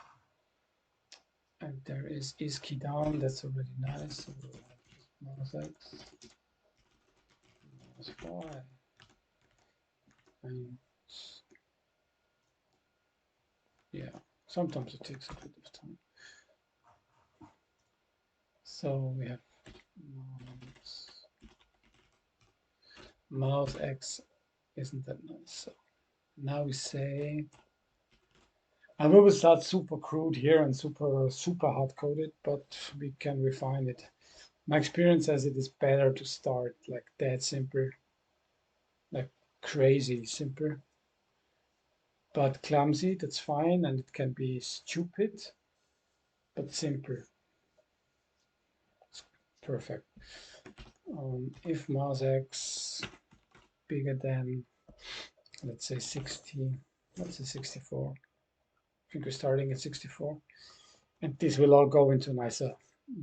And there is key down. That's already nice. So we'll have just mouse X, mouse Y, and yeah, sometimes it takes a bit of time. So we have mouse X, isn't that nice? So now we say, I will start super crude here and super hard coded, but we can refine it. My experience says it is better to start like that simple, like crazy simple, but clumsy, that's fine, and it can be stupid, but simple. It's perfect. If mouse X bigger than, let's say 60, let's say 64. I think we're starting at 64. And this will all go into nicer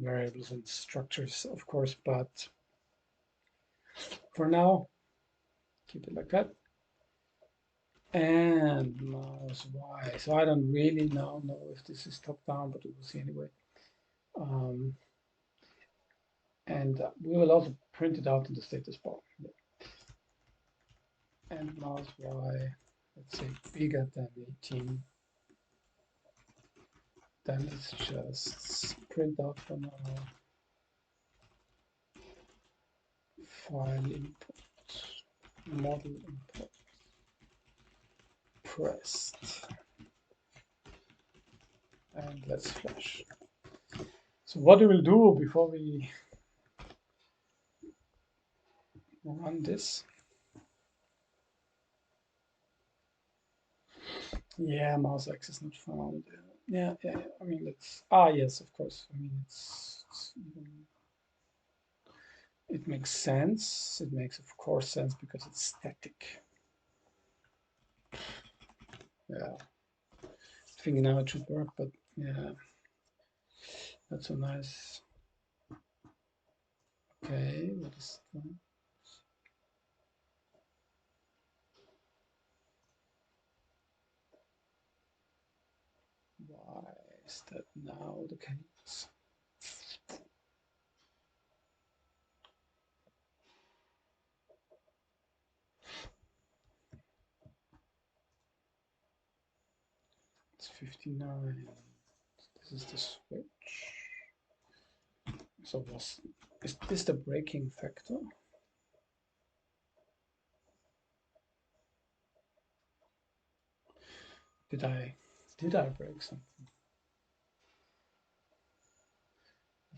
variables and structures, of course, but for now, keep it like that. And mouse Y. So I don't really know if this is top down, but we will see anyway. And we will also print it out in the status bar. And mouse Y, let's say bigger than 18. Then let's just print out from our file input, model input, pressed. And let's flash. So what we will do before we run this. Yeah, mouse X is not found. Yeah. I mean, it's yes, of course. I mean, it makes sense. It makes, of course, sense because it's static. Yeah, I think now it should work, but yeah, not so nice. Okay, what is that? Why is that now the case? It's 59. This is the switch. So is this the breaking factor? Did I break something?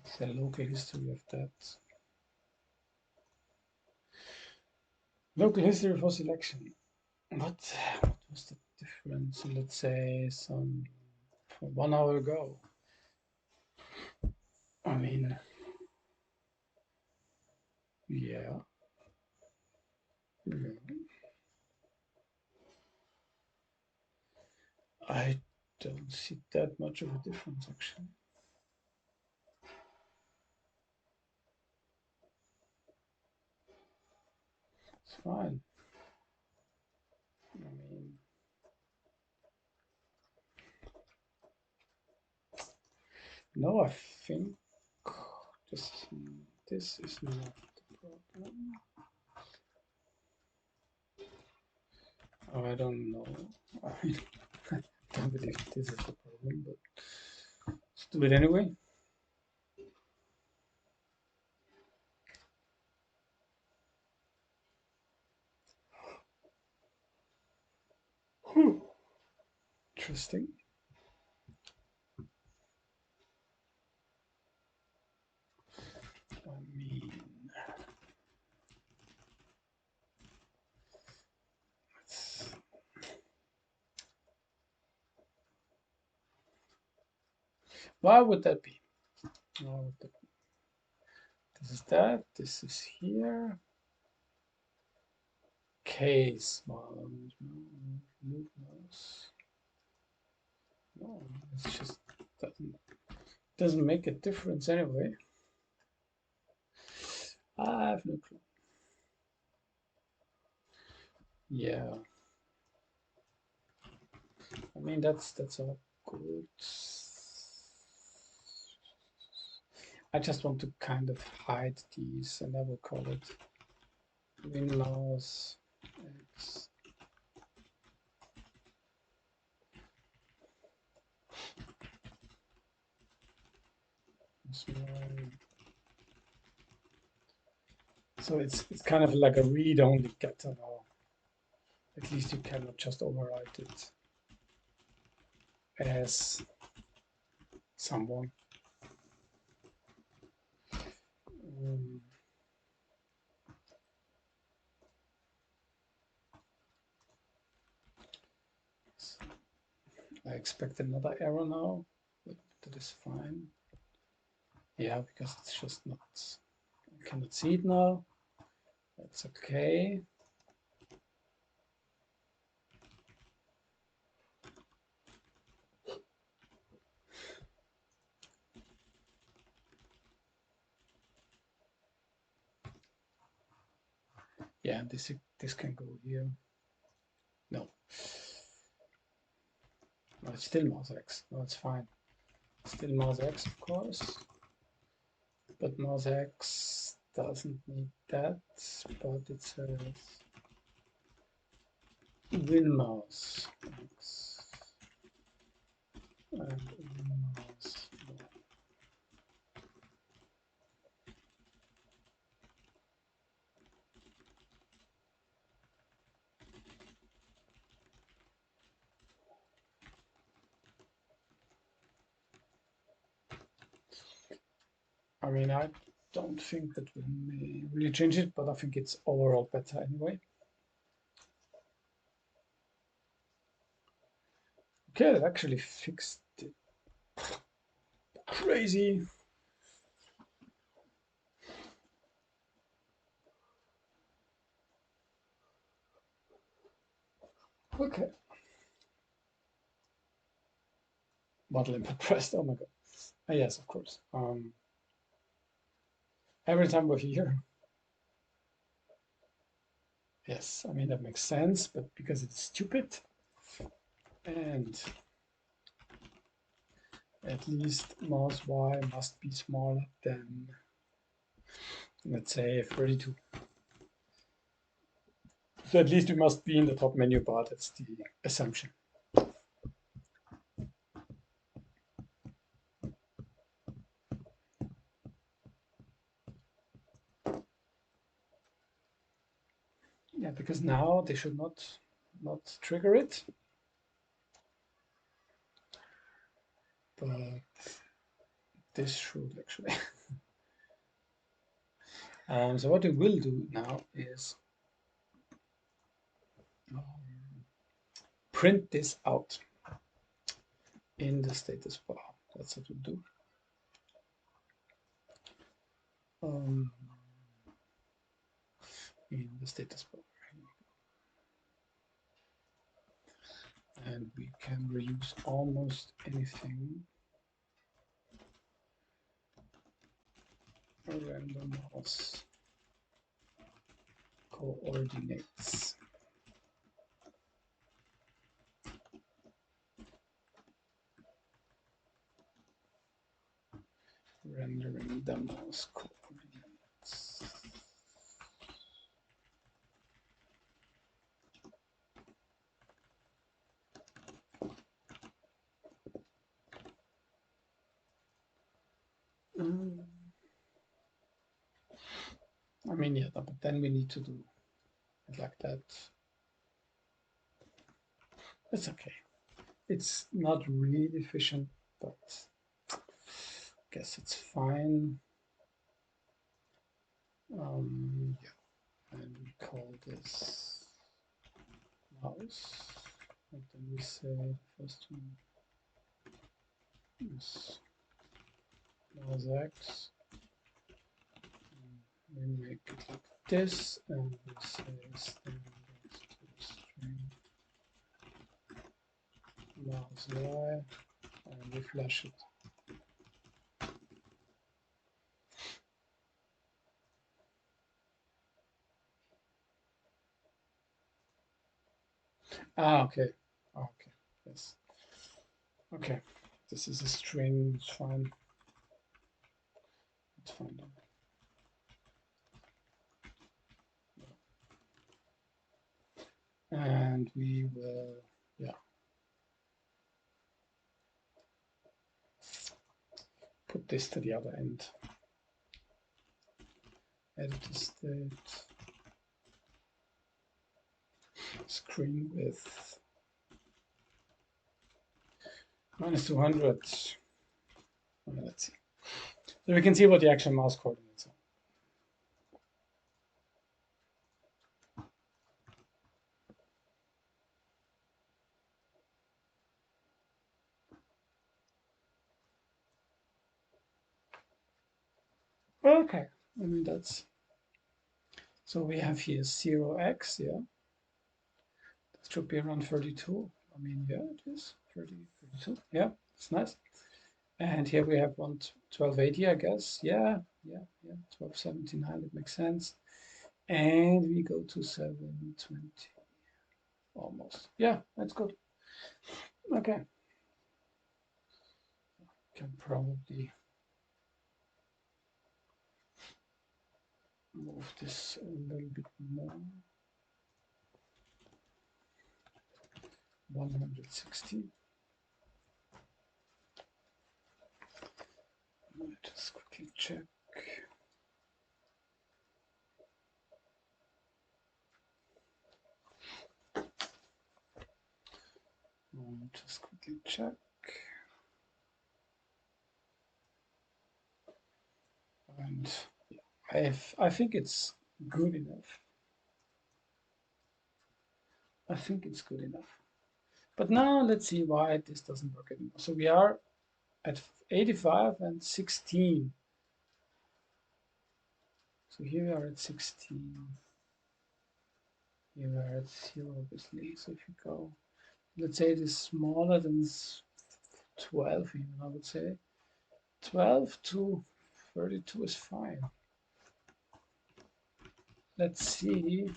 It's the local history of that. Local history for selection. What was the difference? Let's say some 1 hour ago. I mean, yeah. Yeah. I don't see that much of a difference actually. It's fine. I mean, no, I think this this is not the problem. Oh, I don't know. I mean, I don't believe this is a problem, but let's do it anyway. Interesting. I mean, why would that be? Why would that be? This is that. This is here. Case. Move mouse. No, it's just doesn't make a difference anyway. I have no clue. Yeah. I mean that's all good. I just want to kind of hide these, and I will call it WinMouse X. So it's kind of like a read-only getter now. At least you cannot just overwrite it as someone. So I expect another error now, but that is fine. Yeah, because it's just not, I cannot see it now. That's okay. Yeah, this can go here. No. No, it's still mouse X. No, it's fine. Still mouse X, of course. But mouse X doesn't need that, but it says WinMouse X and WinMouse. I mean, I don't think that we may really change it, but I think it's overall better anyway. Okay, that actually fixed it. Crazy. Okay. Model input pressed. Oh my god. Yes, of course. Every time we're here. Yes, I mean that makes sense, but because it's stupid. And at least mouse Y must be smaller than, let's say, 32. So at least we must be in the top menu bar. That's the assumption. Yeah, because now they should not trigger it. But this should actually. So what we will do now is print this out in the status bar. That's what we'll do. In the status bar. and we can reuse almost anything. Random mouse coordinates. Rendering the mouse coordinates. I mean, yeah, but then we need to do it like that. It's okay. It's not really efficient, but I guess it's fine. Yeah, and we call this mouse. And then we say the first one is mouse X. We make it like this, and we say standard to string mouse Y, and we flash it. Ah, okay. Okay. Yes. Okay. This is a string. It's fine. It's fine. And we will, yeah, put this to the other end. Editor state. Screen width. -200. Let's see. So we can see what the actual mouse coordinates are. Okay, I mean that's, so we have here 0x, yeah. That should be around 32. I mean, yeah, it is 30, 32. Yeah, it's nice. And here we have 1280, I guess. Yeah, 1279, it makes sense. And we go to 720. Almost. Yeah, that's good. Okay. Can probably move this a little bit more. 160. Let me just quickly check. Just quickly check. And I think it's good enough. I think it's good enough. But now let's see why this doesn't work anymore. So we are at 85 and 16. So here we are at 16. Here we are at 0, obviously. So if you go, let's say it is smaller than 12, even I would say. 12 to 32 is fine. Let's see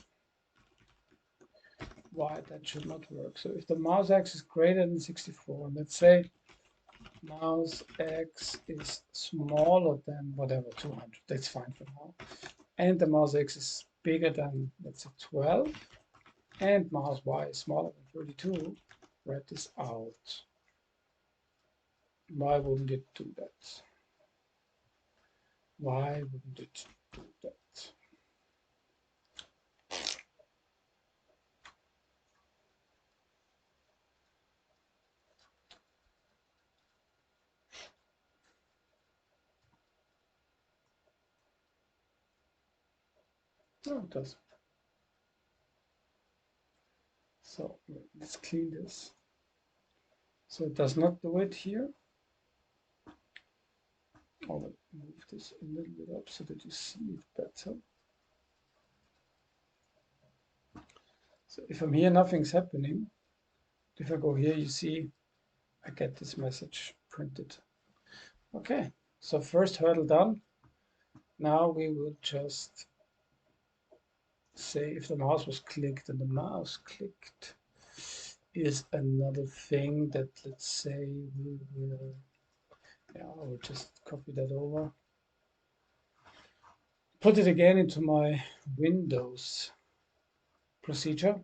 why that should not work. So if the mouse X is greater than 64, let's say mouse X is smaller than whatever, 200, that's fine for now. And the mouse X is bigger than, let's say, 12, and mouse Y is smaller than 32, write this out. Why wouldn't it do that? Why wouldn't it do that? No, it doesn't. So let's clean this. So it does not do it here. I'll move this a little bit up so that you see it better. So if I'm here, nothing's happening. if I go here, you see I get this message printed. Okay, so first hurdle done. Now we will just say if the mouse was clicked, and the mouse clicked is another thing that, let's say, we will, yeah, I will just copy that over, put it again into my Windows procedure,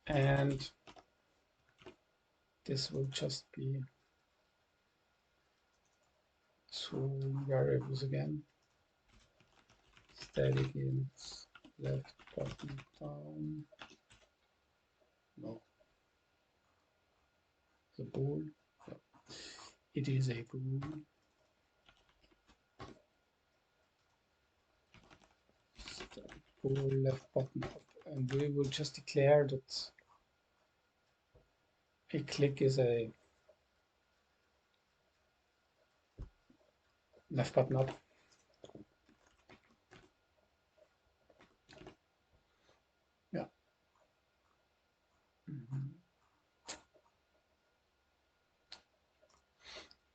and this will just be two variables again. Static int left button down. No, the bool. Yeah. It is a bool. Bool left button up, and we will just declare that a click is a left button up. Yeah.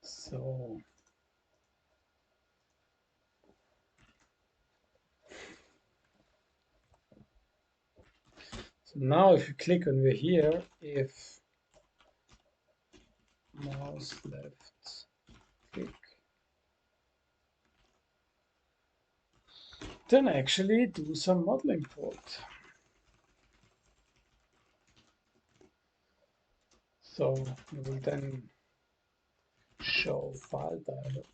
So now if you click on here, if mouse left click, then actually do some model import. So we will then show file dialog.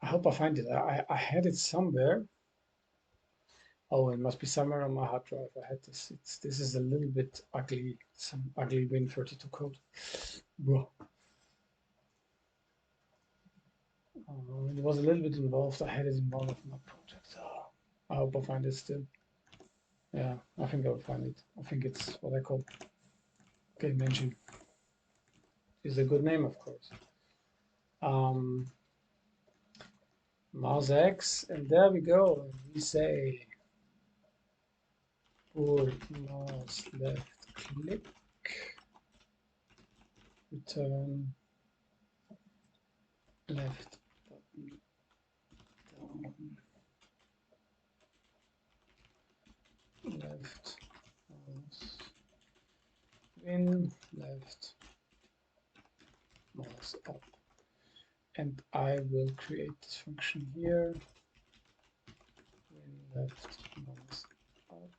I hope I find it. I had it somewhere. Oh, it must be somewhere on my hard drive. I had this. This is a little bit ugly. Some ugly Win32 code. Bro. It was a little bit involved. I had it in one of my projects. Oh, I hope I find it still. Yeah, I think I'll find it. I think it's what I call game engine. Is a good name, of course. Mouse X, and there we go. We say pull mouse left click, return left button down, left mouse win, left mouse up. And I will create this function here. Win left mouse up,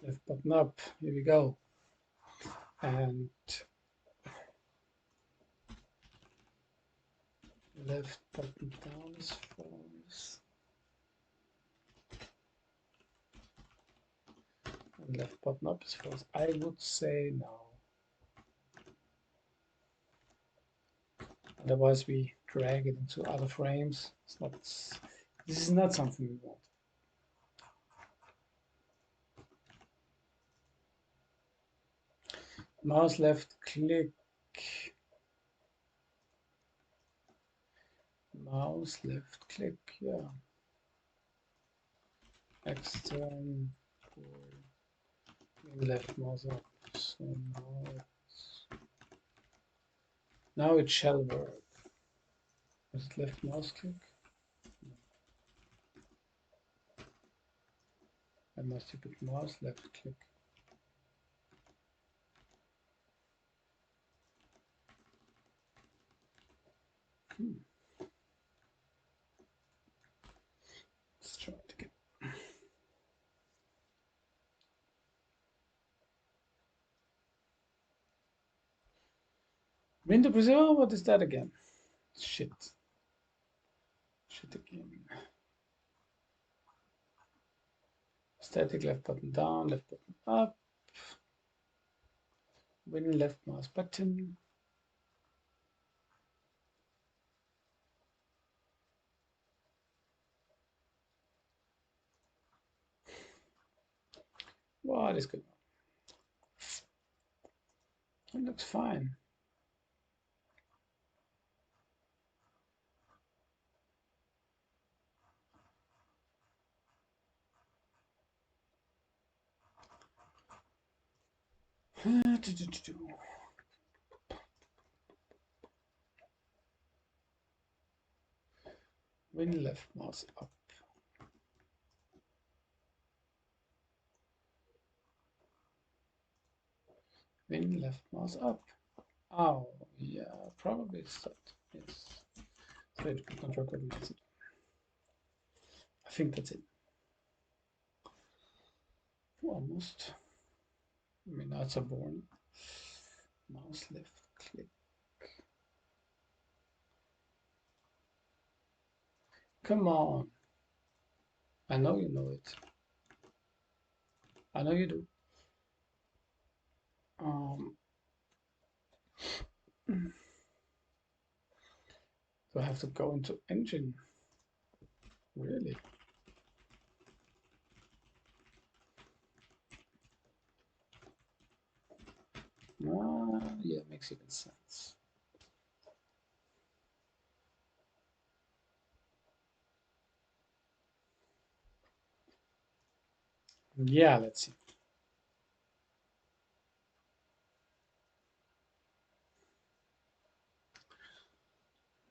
left button up. Here we go. And left button down is false. And left button up is false. I would say no. Otherwise, we drag it into other frames. It's not. This is not something we want. Mouse left click. Mouse left click. Yeah. Extern. Left mouse up. So now it shall work. Is it left mouse click? No. I must have put mouse left click. Let's try it again. Window preserve. Oh, what is that again? Shit. Shit again. Static left button down, left button up. Win left mouse button. What is good? It looks fine. Win left mouse up. Win left mouse up. Oh, yeah, probably it's that. Yes. So it not recognize it. I think that's it. Almost. I mean, that's a boring. Mouse left click. Come on. I know you know it. I know you do. So I have to go into engine. Really? Yeah, makes even sense. Yeah, let's see.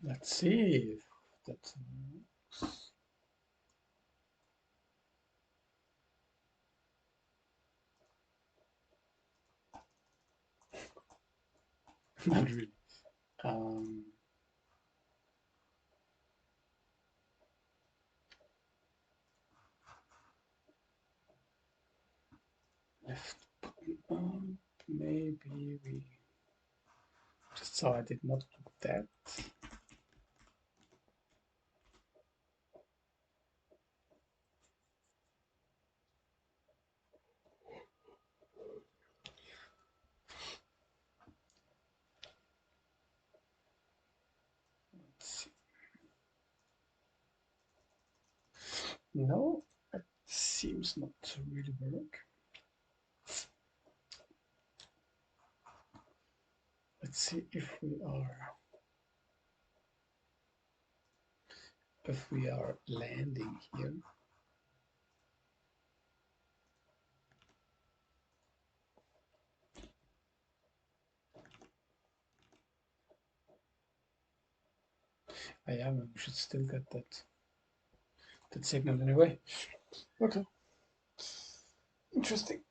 Let's see if that works. Not really. Left button up. Maybe we just so I did not do that. Let's see. No, it seems not to really work. Let's see if we are landing here. I am. We should still get that signal anyway. Okay. Interesting.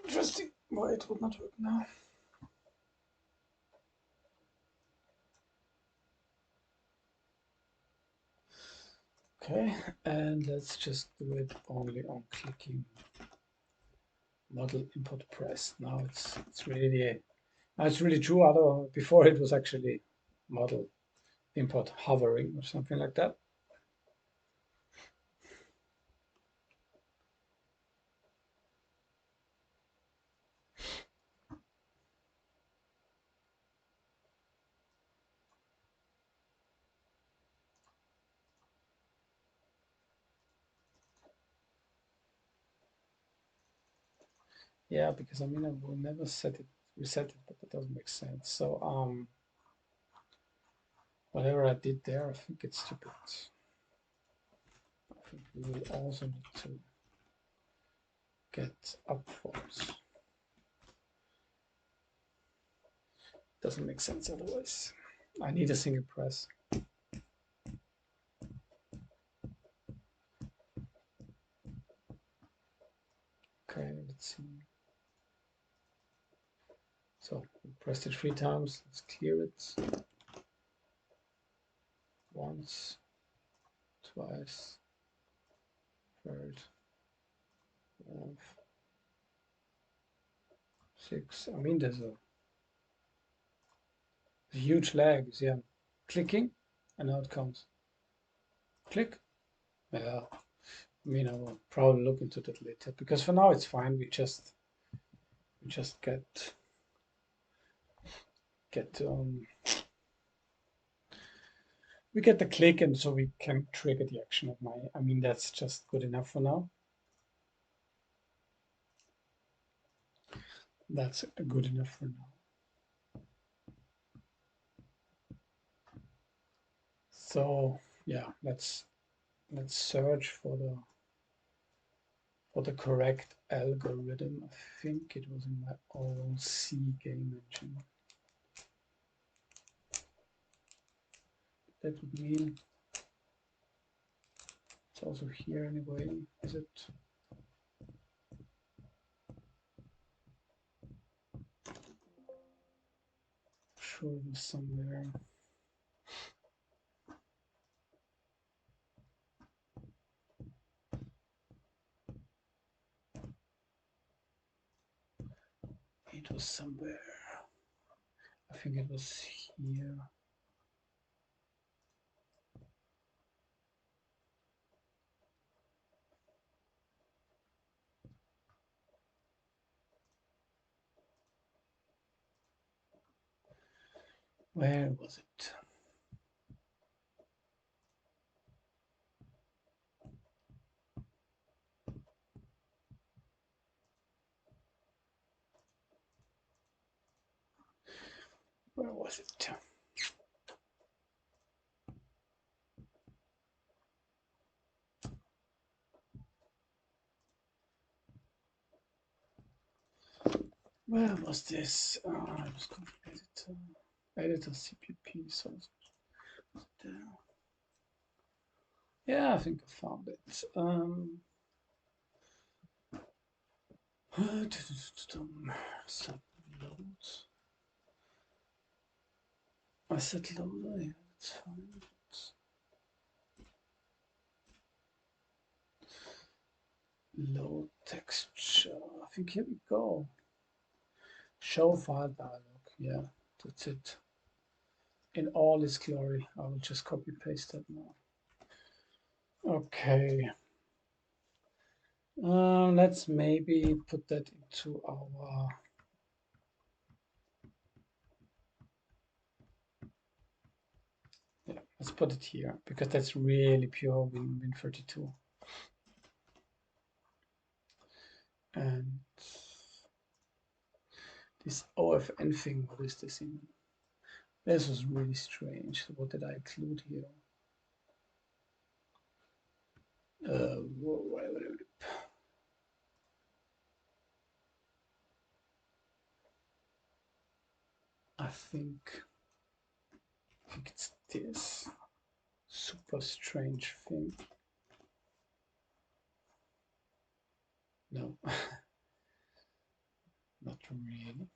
Interesting. Why it would not work now. Okay, and let's just do it only on clicking model input press. Now it's really now it's really true. Although before it was actually model input hovering or something like that. Yeah, because I mean I will never reset it, but that doesn't make sense. So whatever I did there, I think it's stupid. I think we will also need to get up force. Doesn't make sense otherwise. I need a single press. Okay, let's see. So we pressed it 3 times. Let's clear it. Once, twice, third, fourth, 6. I mean, there's a huge lag. You see, I'm clicking, and now it comes. Click. Yeah. I mean, I will probably look into that later because for now it's fine. We just get we get the click, and so we can trigger the action of my. I mean, that's just good enough for now. That's good enough for now. So yeah, let's search for or the correct algorithm. I think it was in my old C game engine. That would mean it's also here anyway, is it? Sure, it was somewhere. It was somewhere. I think it was here. Where was it? Where was it? Where was this? I was editor. Editor CPP. So there. Yeah, I think I found it. Set loads. I set loader. Yeah, that's fine. Load texture. I think here we go. Show file dialog. Yeah, that's it. In all its glory. I will just copy paste that now. Okay. Let's maybe put that into our let's put it here because that's really pure Win32. And this OFN thing, what is this in? This was really strange. What did I include here? I think it's this super strange thing. No, not really.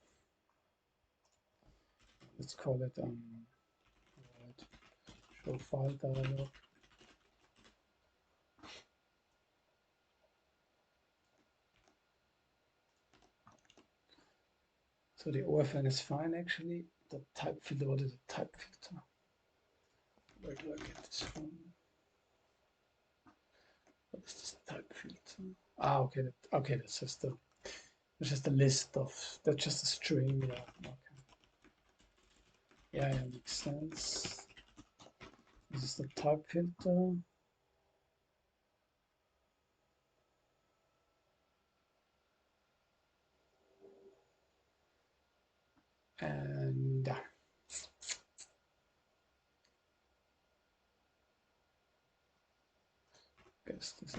Let's call it right. Show file dialog. So the OFN is fine actually. The type filter, what is a type filter? Where do I get this from? What is this type filter? Ah, okay, okay, that's just a list of, that's just a string. Yeah, okay. Yeah, makes sense. This is the type filter. And guess this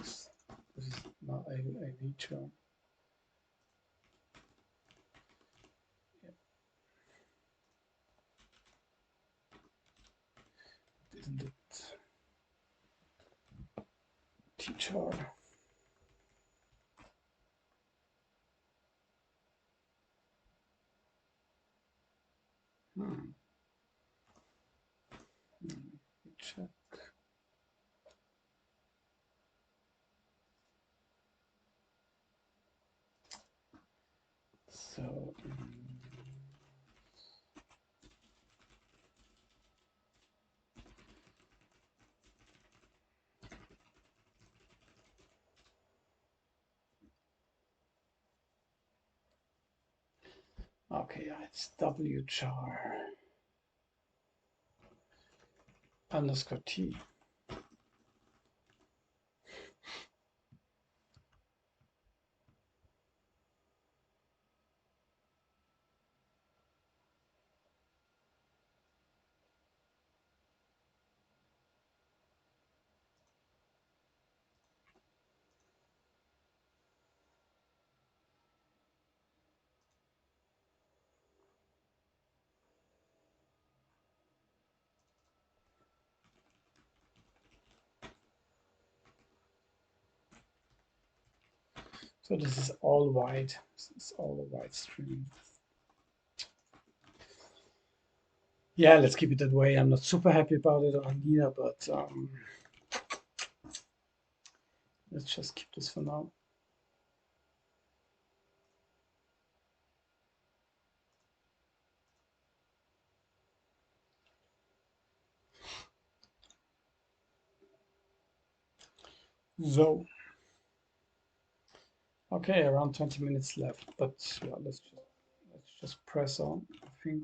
is not a return. Yep. Isn't it teacher? Check. So okay, yeah, it's wchar underscore t. So this is all white. This is all a white string. Yeah, let's keep it that way. I'm not super happy about it on neither, but let's just keep this for now. So, okay, around 20 minutes left, but yeah, let's just press on. I think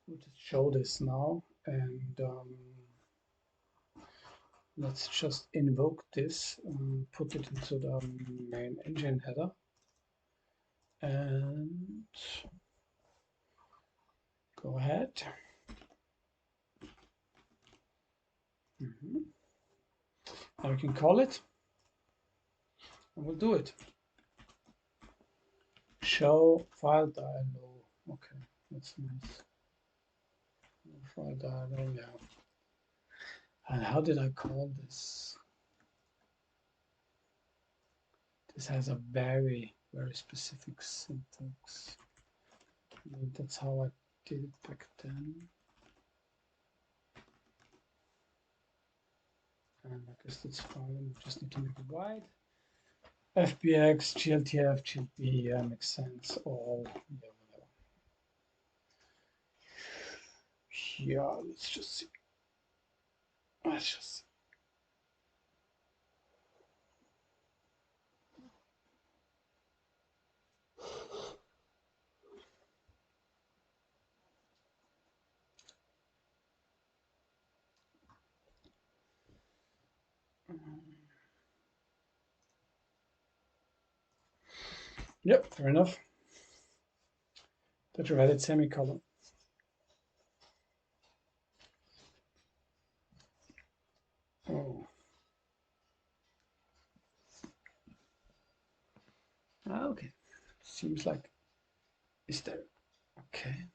we'll just show this now, and let's just invoke this and put it into the main engine header, and go ahead. Now we can call it, and we'll do it. Show file dialog. Okay, that's nice. File dialog, yeah. And how did I call this? This has a very, very specific syntax. That's how I did it back then. And I guess that's fine. Just need to make it wide. FBX, GLTF, GLB, makes sense. All, yeah, whatever. Yeah, let's just see. Let's just see. Yep, fair enough. That you added semicolon. Oh. Okay. Seems like, is there? Okay.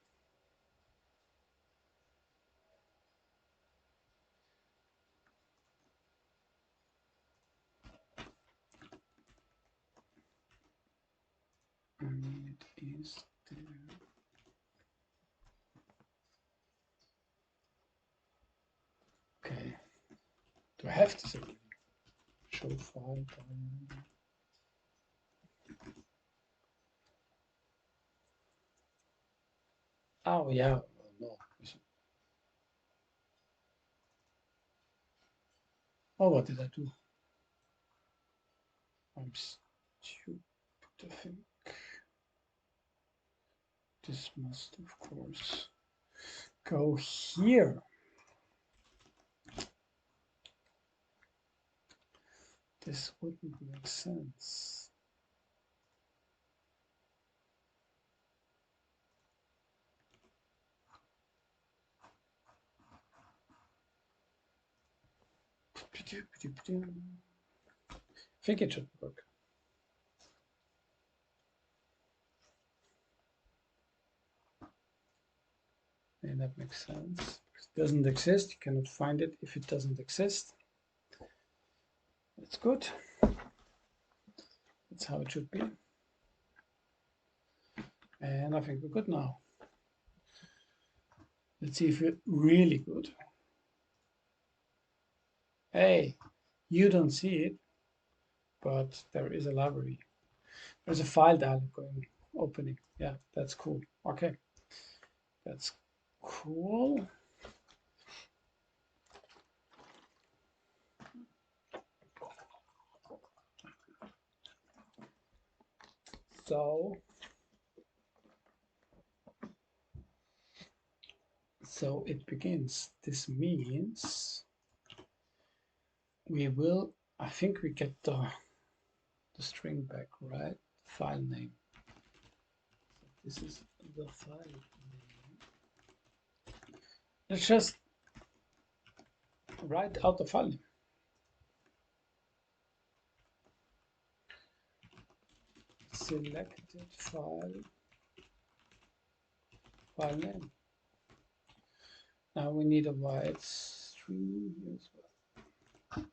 And it is there. Okay. Do I have to say show file? Oh yeah. No. Oh, what did I do? I'm stupid, I think. This must, of course, go here. This wouldn't make sense. I think it should work. And that makes sense. If it doesn't exist, you cannot find it if it doesn't exist. That's good. That's how it should be. And I think we're good now. Let's see if we're really good. Hey, you don't see it, but there is a library. There's a file dialog going, opening. Yeah, that's cool. Okay, that's cool. So it begins. This means we will, I think we get the string back, right? File name. This is the file name. Let's just write out the file name. Selected file name. Now we need a white string here as well.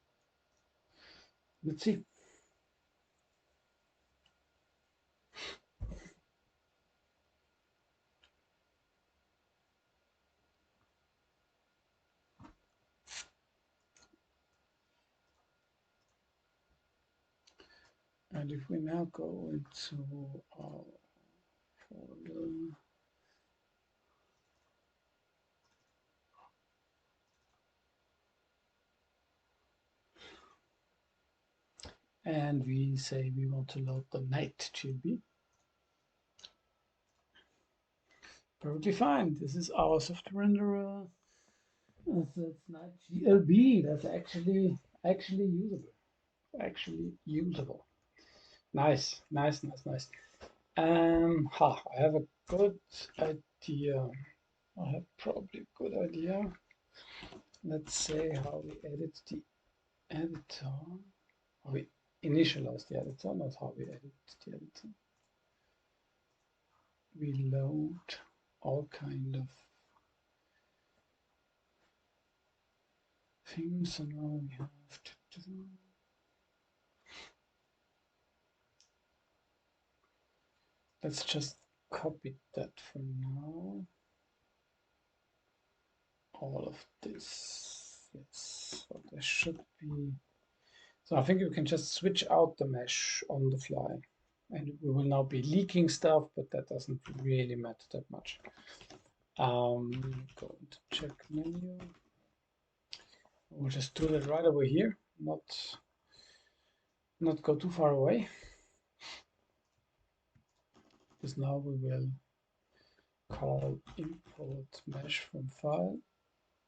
Let's see. And if we now go into our folder, and we say we want to load the night GLB, perfectly fine. This is our software renderer. That's not GLB. That's actually usable. Actually usable. Nice, nice, nice, nice. I have a good idea. I have probably a good idea. Let's say how we edit the editor. How we initialize the editor, not how we edit the editor. We load all kind of things, and now we have to do. Let's just copy that for now. All of this, yes, so there should be. So I think you can just switch out the mesh on the fly, and we will now be leaking stuff, but that doesn't really matter that much. Go into check menu. We'll just do that right over here, not go too far away. Because now we will call import mesh from file.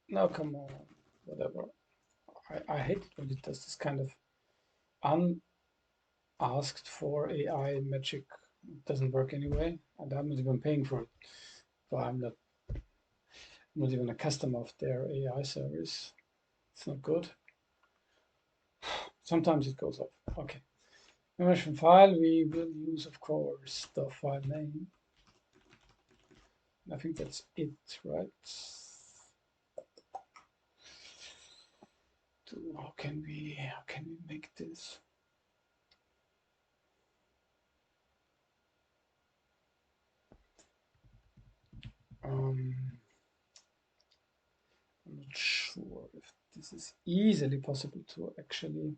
Now come on, whatever. I hate it when it does this kind of unasked for AI magic. It doesn't work anyway, and I'm not even paying for it. So I'm not even a customer of their AI service. It's not good. Sometimes it goes off. Okay. Mesh from file, we will use, of course, the file name. I think that's it, right? How can we make this? I'm not sure if this is easily possible to actually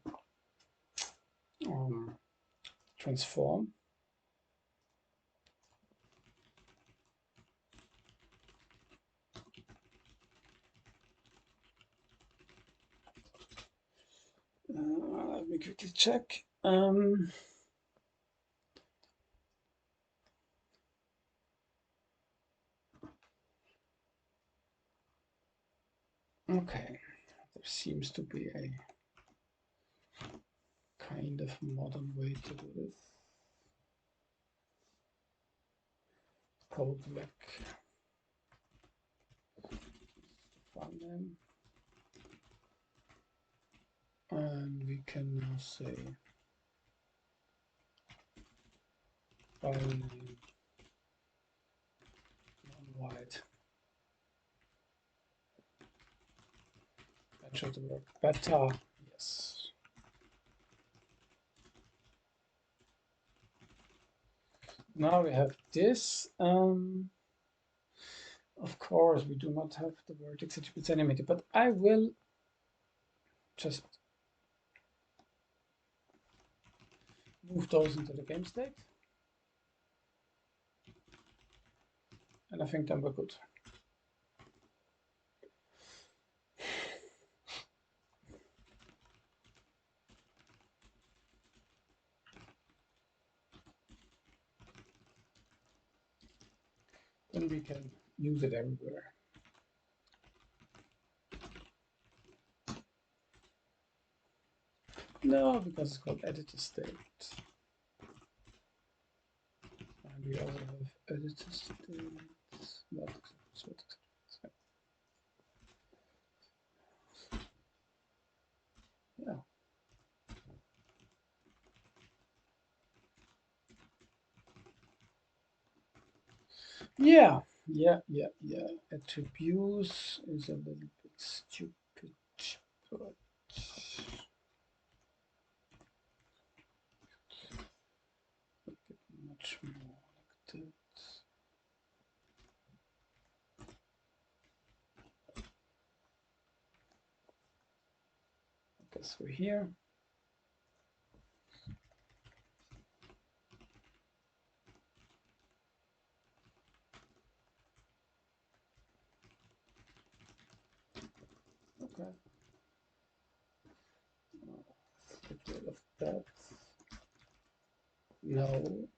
transform. Let me quickly check. Okay, there seems to be a kind of modern way to do this. Code like file name, and we can now say file name non-wide. That should work better. Yes. Now we have this. Of course, we do not have the vertex attributes animated, but I will just move those into the game state. And I think then we're good. Then we can use it everywhere. No, because it's called editor state. And we also have editor state. Yeah. Yeah. Attributes is a little bit stupid, but much more like that. I guess we're here. rid of that. No.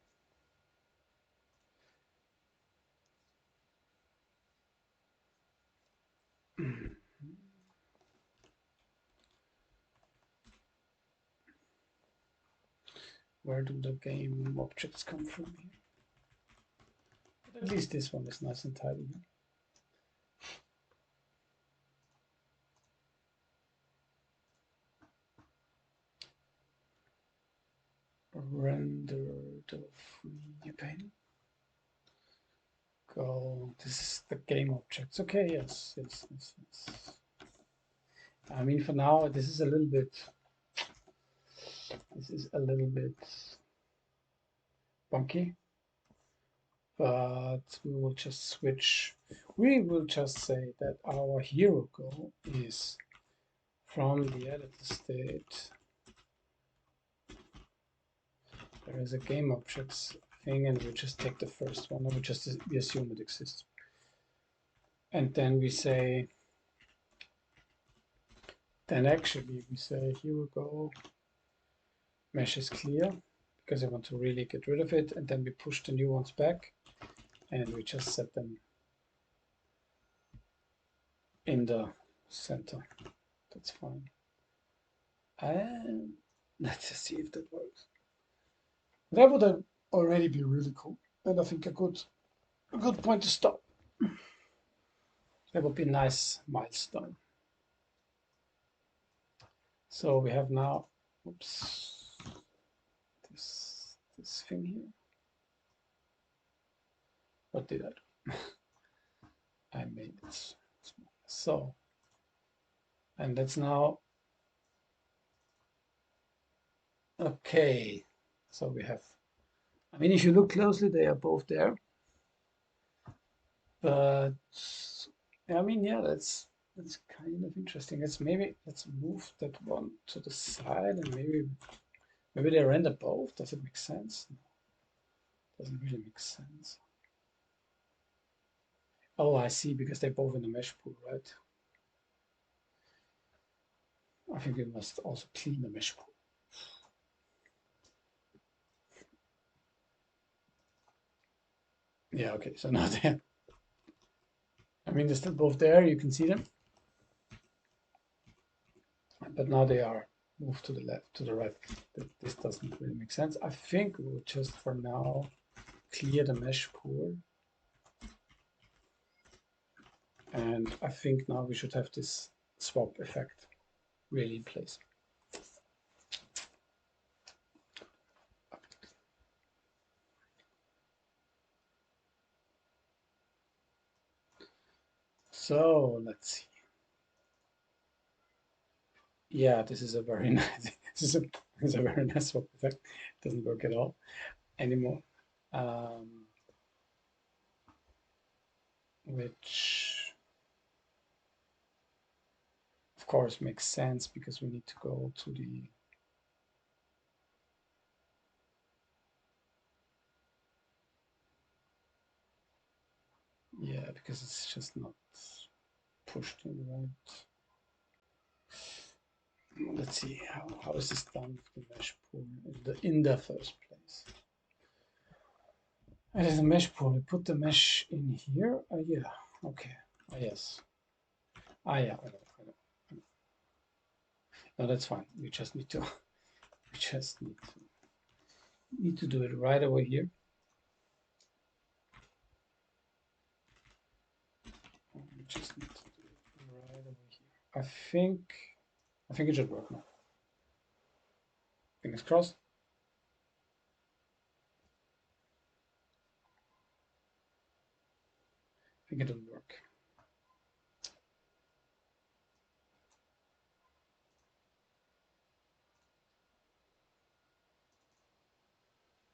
Where do the game objects come from here? But at least this one is nice and tidy. Render the free pane. Go. This is the game objects. Okay, yes. I mean, for now, this is a little bit funky, but we will just switch. We will just say that our hero goal is from the editor state. There is a game objects thing, and we just take the first one, and we assume it exists. And then we say, then actually we say, here we go, mesh is clear, because I want to really get rid of it, and then we push the new ones back, and we just set them in the center. That's fine. And let's just see if that works. That would already be really cool, and I think a good point to stop. That would be a nice milestone. So we have now, oops, this thing here. What did I do? I made it small. So, and that's now, okay. So we have, I mean, if you look closely, they are both there. But I mean, yeah, that's kind of interesting. Let's move that one to the side, and maybe they render both. Does it make sense? No, doesn't really make sense. Oh, I see, because they're both in the mesh pool, right? I think we must also clean the mesh pool. Yeah, okay, so now they're, I mean, they're still both there, you can see them. But now they are moved to the left, to the right. This doesn't really make sense. I think we will just for now clear the mesh pool. And I think now we should have this swap effect really in place. So let's see. Yeah, this is a very nice. This is a very nice swap effect. It doesn't work at all anymore. Which of course makes sense because we need to go to the because it's just not pushed in the right. Let's see how is this done with the mesh pool in the first place. It is a mesh pool. We put the mesh in here. Yeah. Okay. Yes. Yeah. I know. No, that's fine. We just need to. We just need to do it right over here. We just need to do it right over here. I think it should work now. Fingers crossed. I think it will work.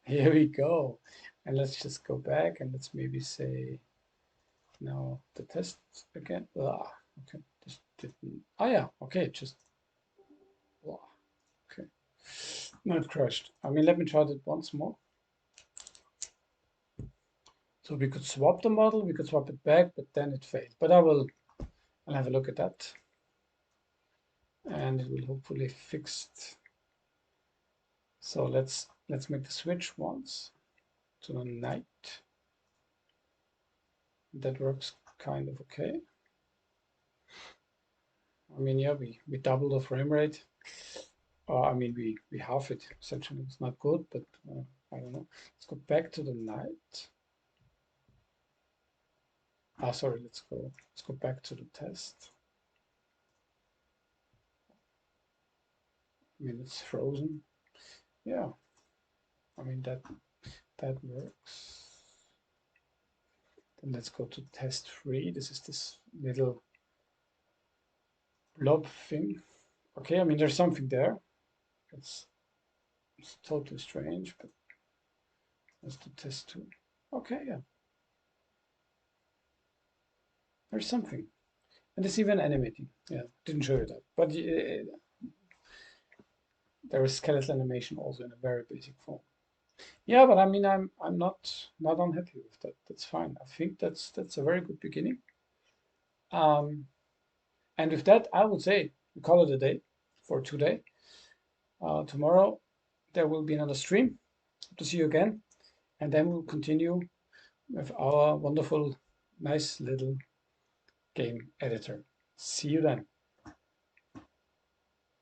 Here we go. And let's just go back and let's maybe say now the test again. Okay, just didn't. Yeah, okay, just. Okay, no, it crashed. I mean, let me try that once more. So we could swap the model, we could swap it back, but then it failed. But I'll have a look at that, and it will hopefully fix So let's make the switch once to the night. That works kind of okay. I mean, yeah, we double the frame rate. I mean, we half it essentially. It's not good, but I don't know. Let's go back to the night. Sorry, let's go back to the test. I mean, it's frozen. Yeah, I mean that works. Then let's go to test 3. This is this little blob thing. Okay, I mean there's something there. It's totally strange, but let's do test 2. Okay, yeah, there's something, and it's even animating. Yeah, didn't show you that, but there is skeletal animation also in a very basic form. Yeah, but I mean, I'm not unhappy with that. That's fine. I think that's a very good beginning. And with that, I would say we call it a day for today. Tomorrow there will be another stream. Hope to see you again, and then we'll continue with our wonderful, nice little game editor. See you then.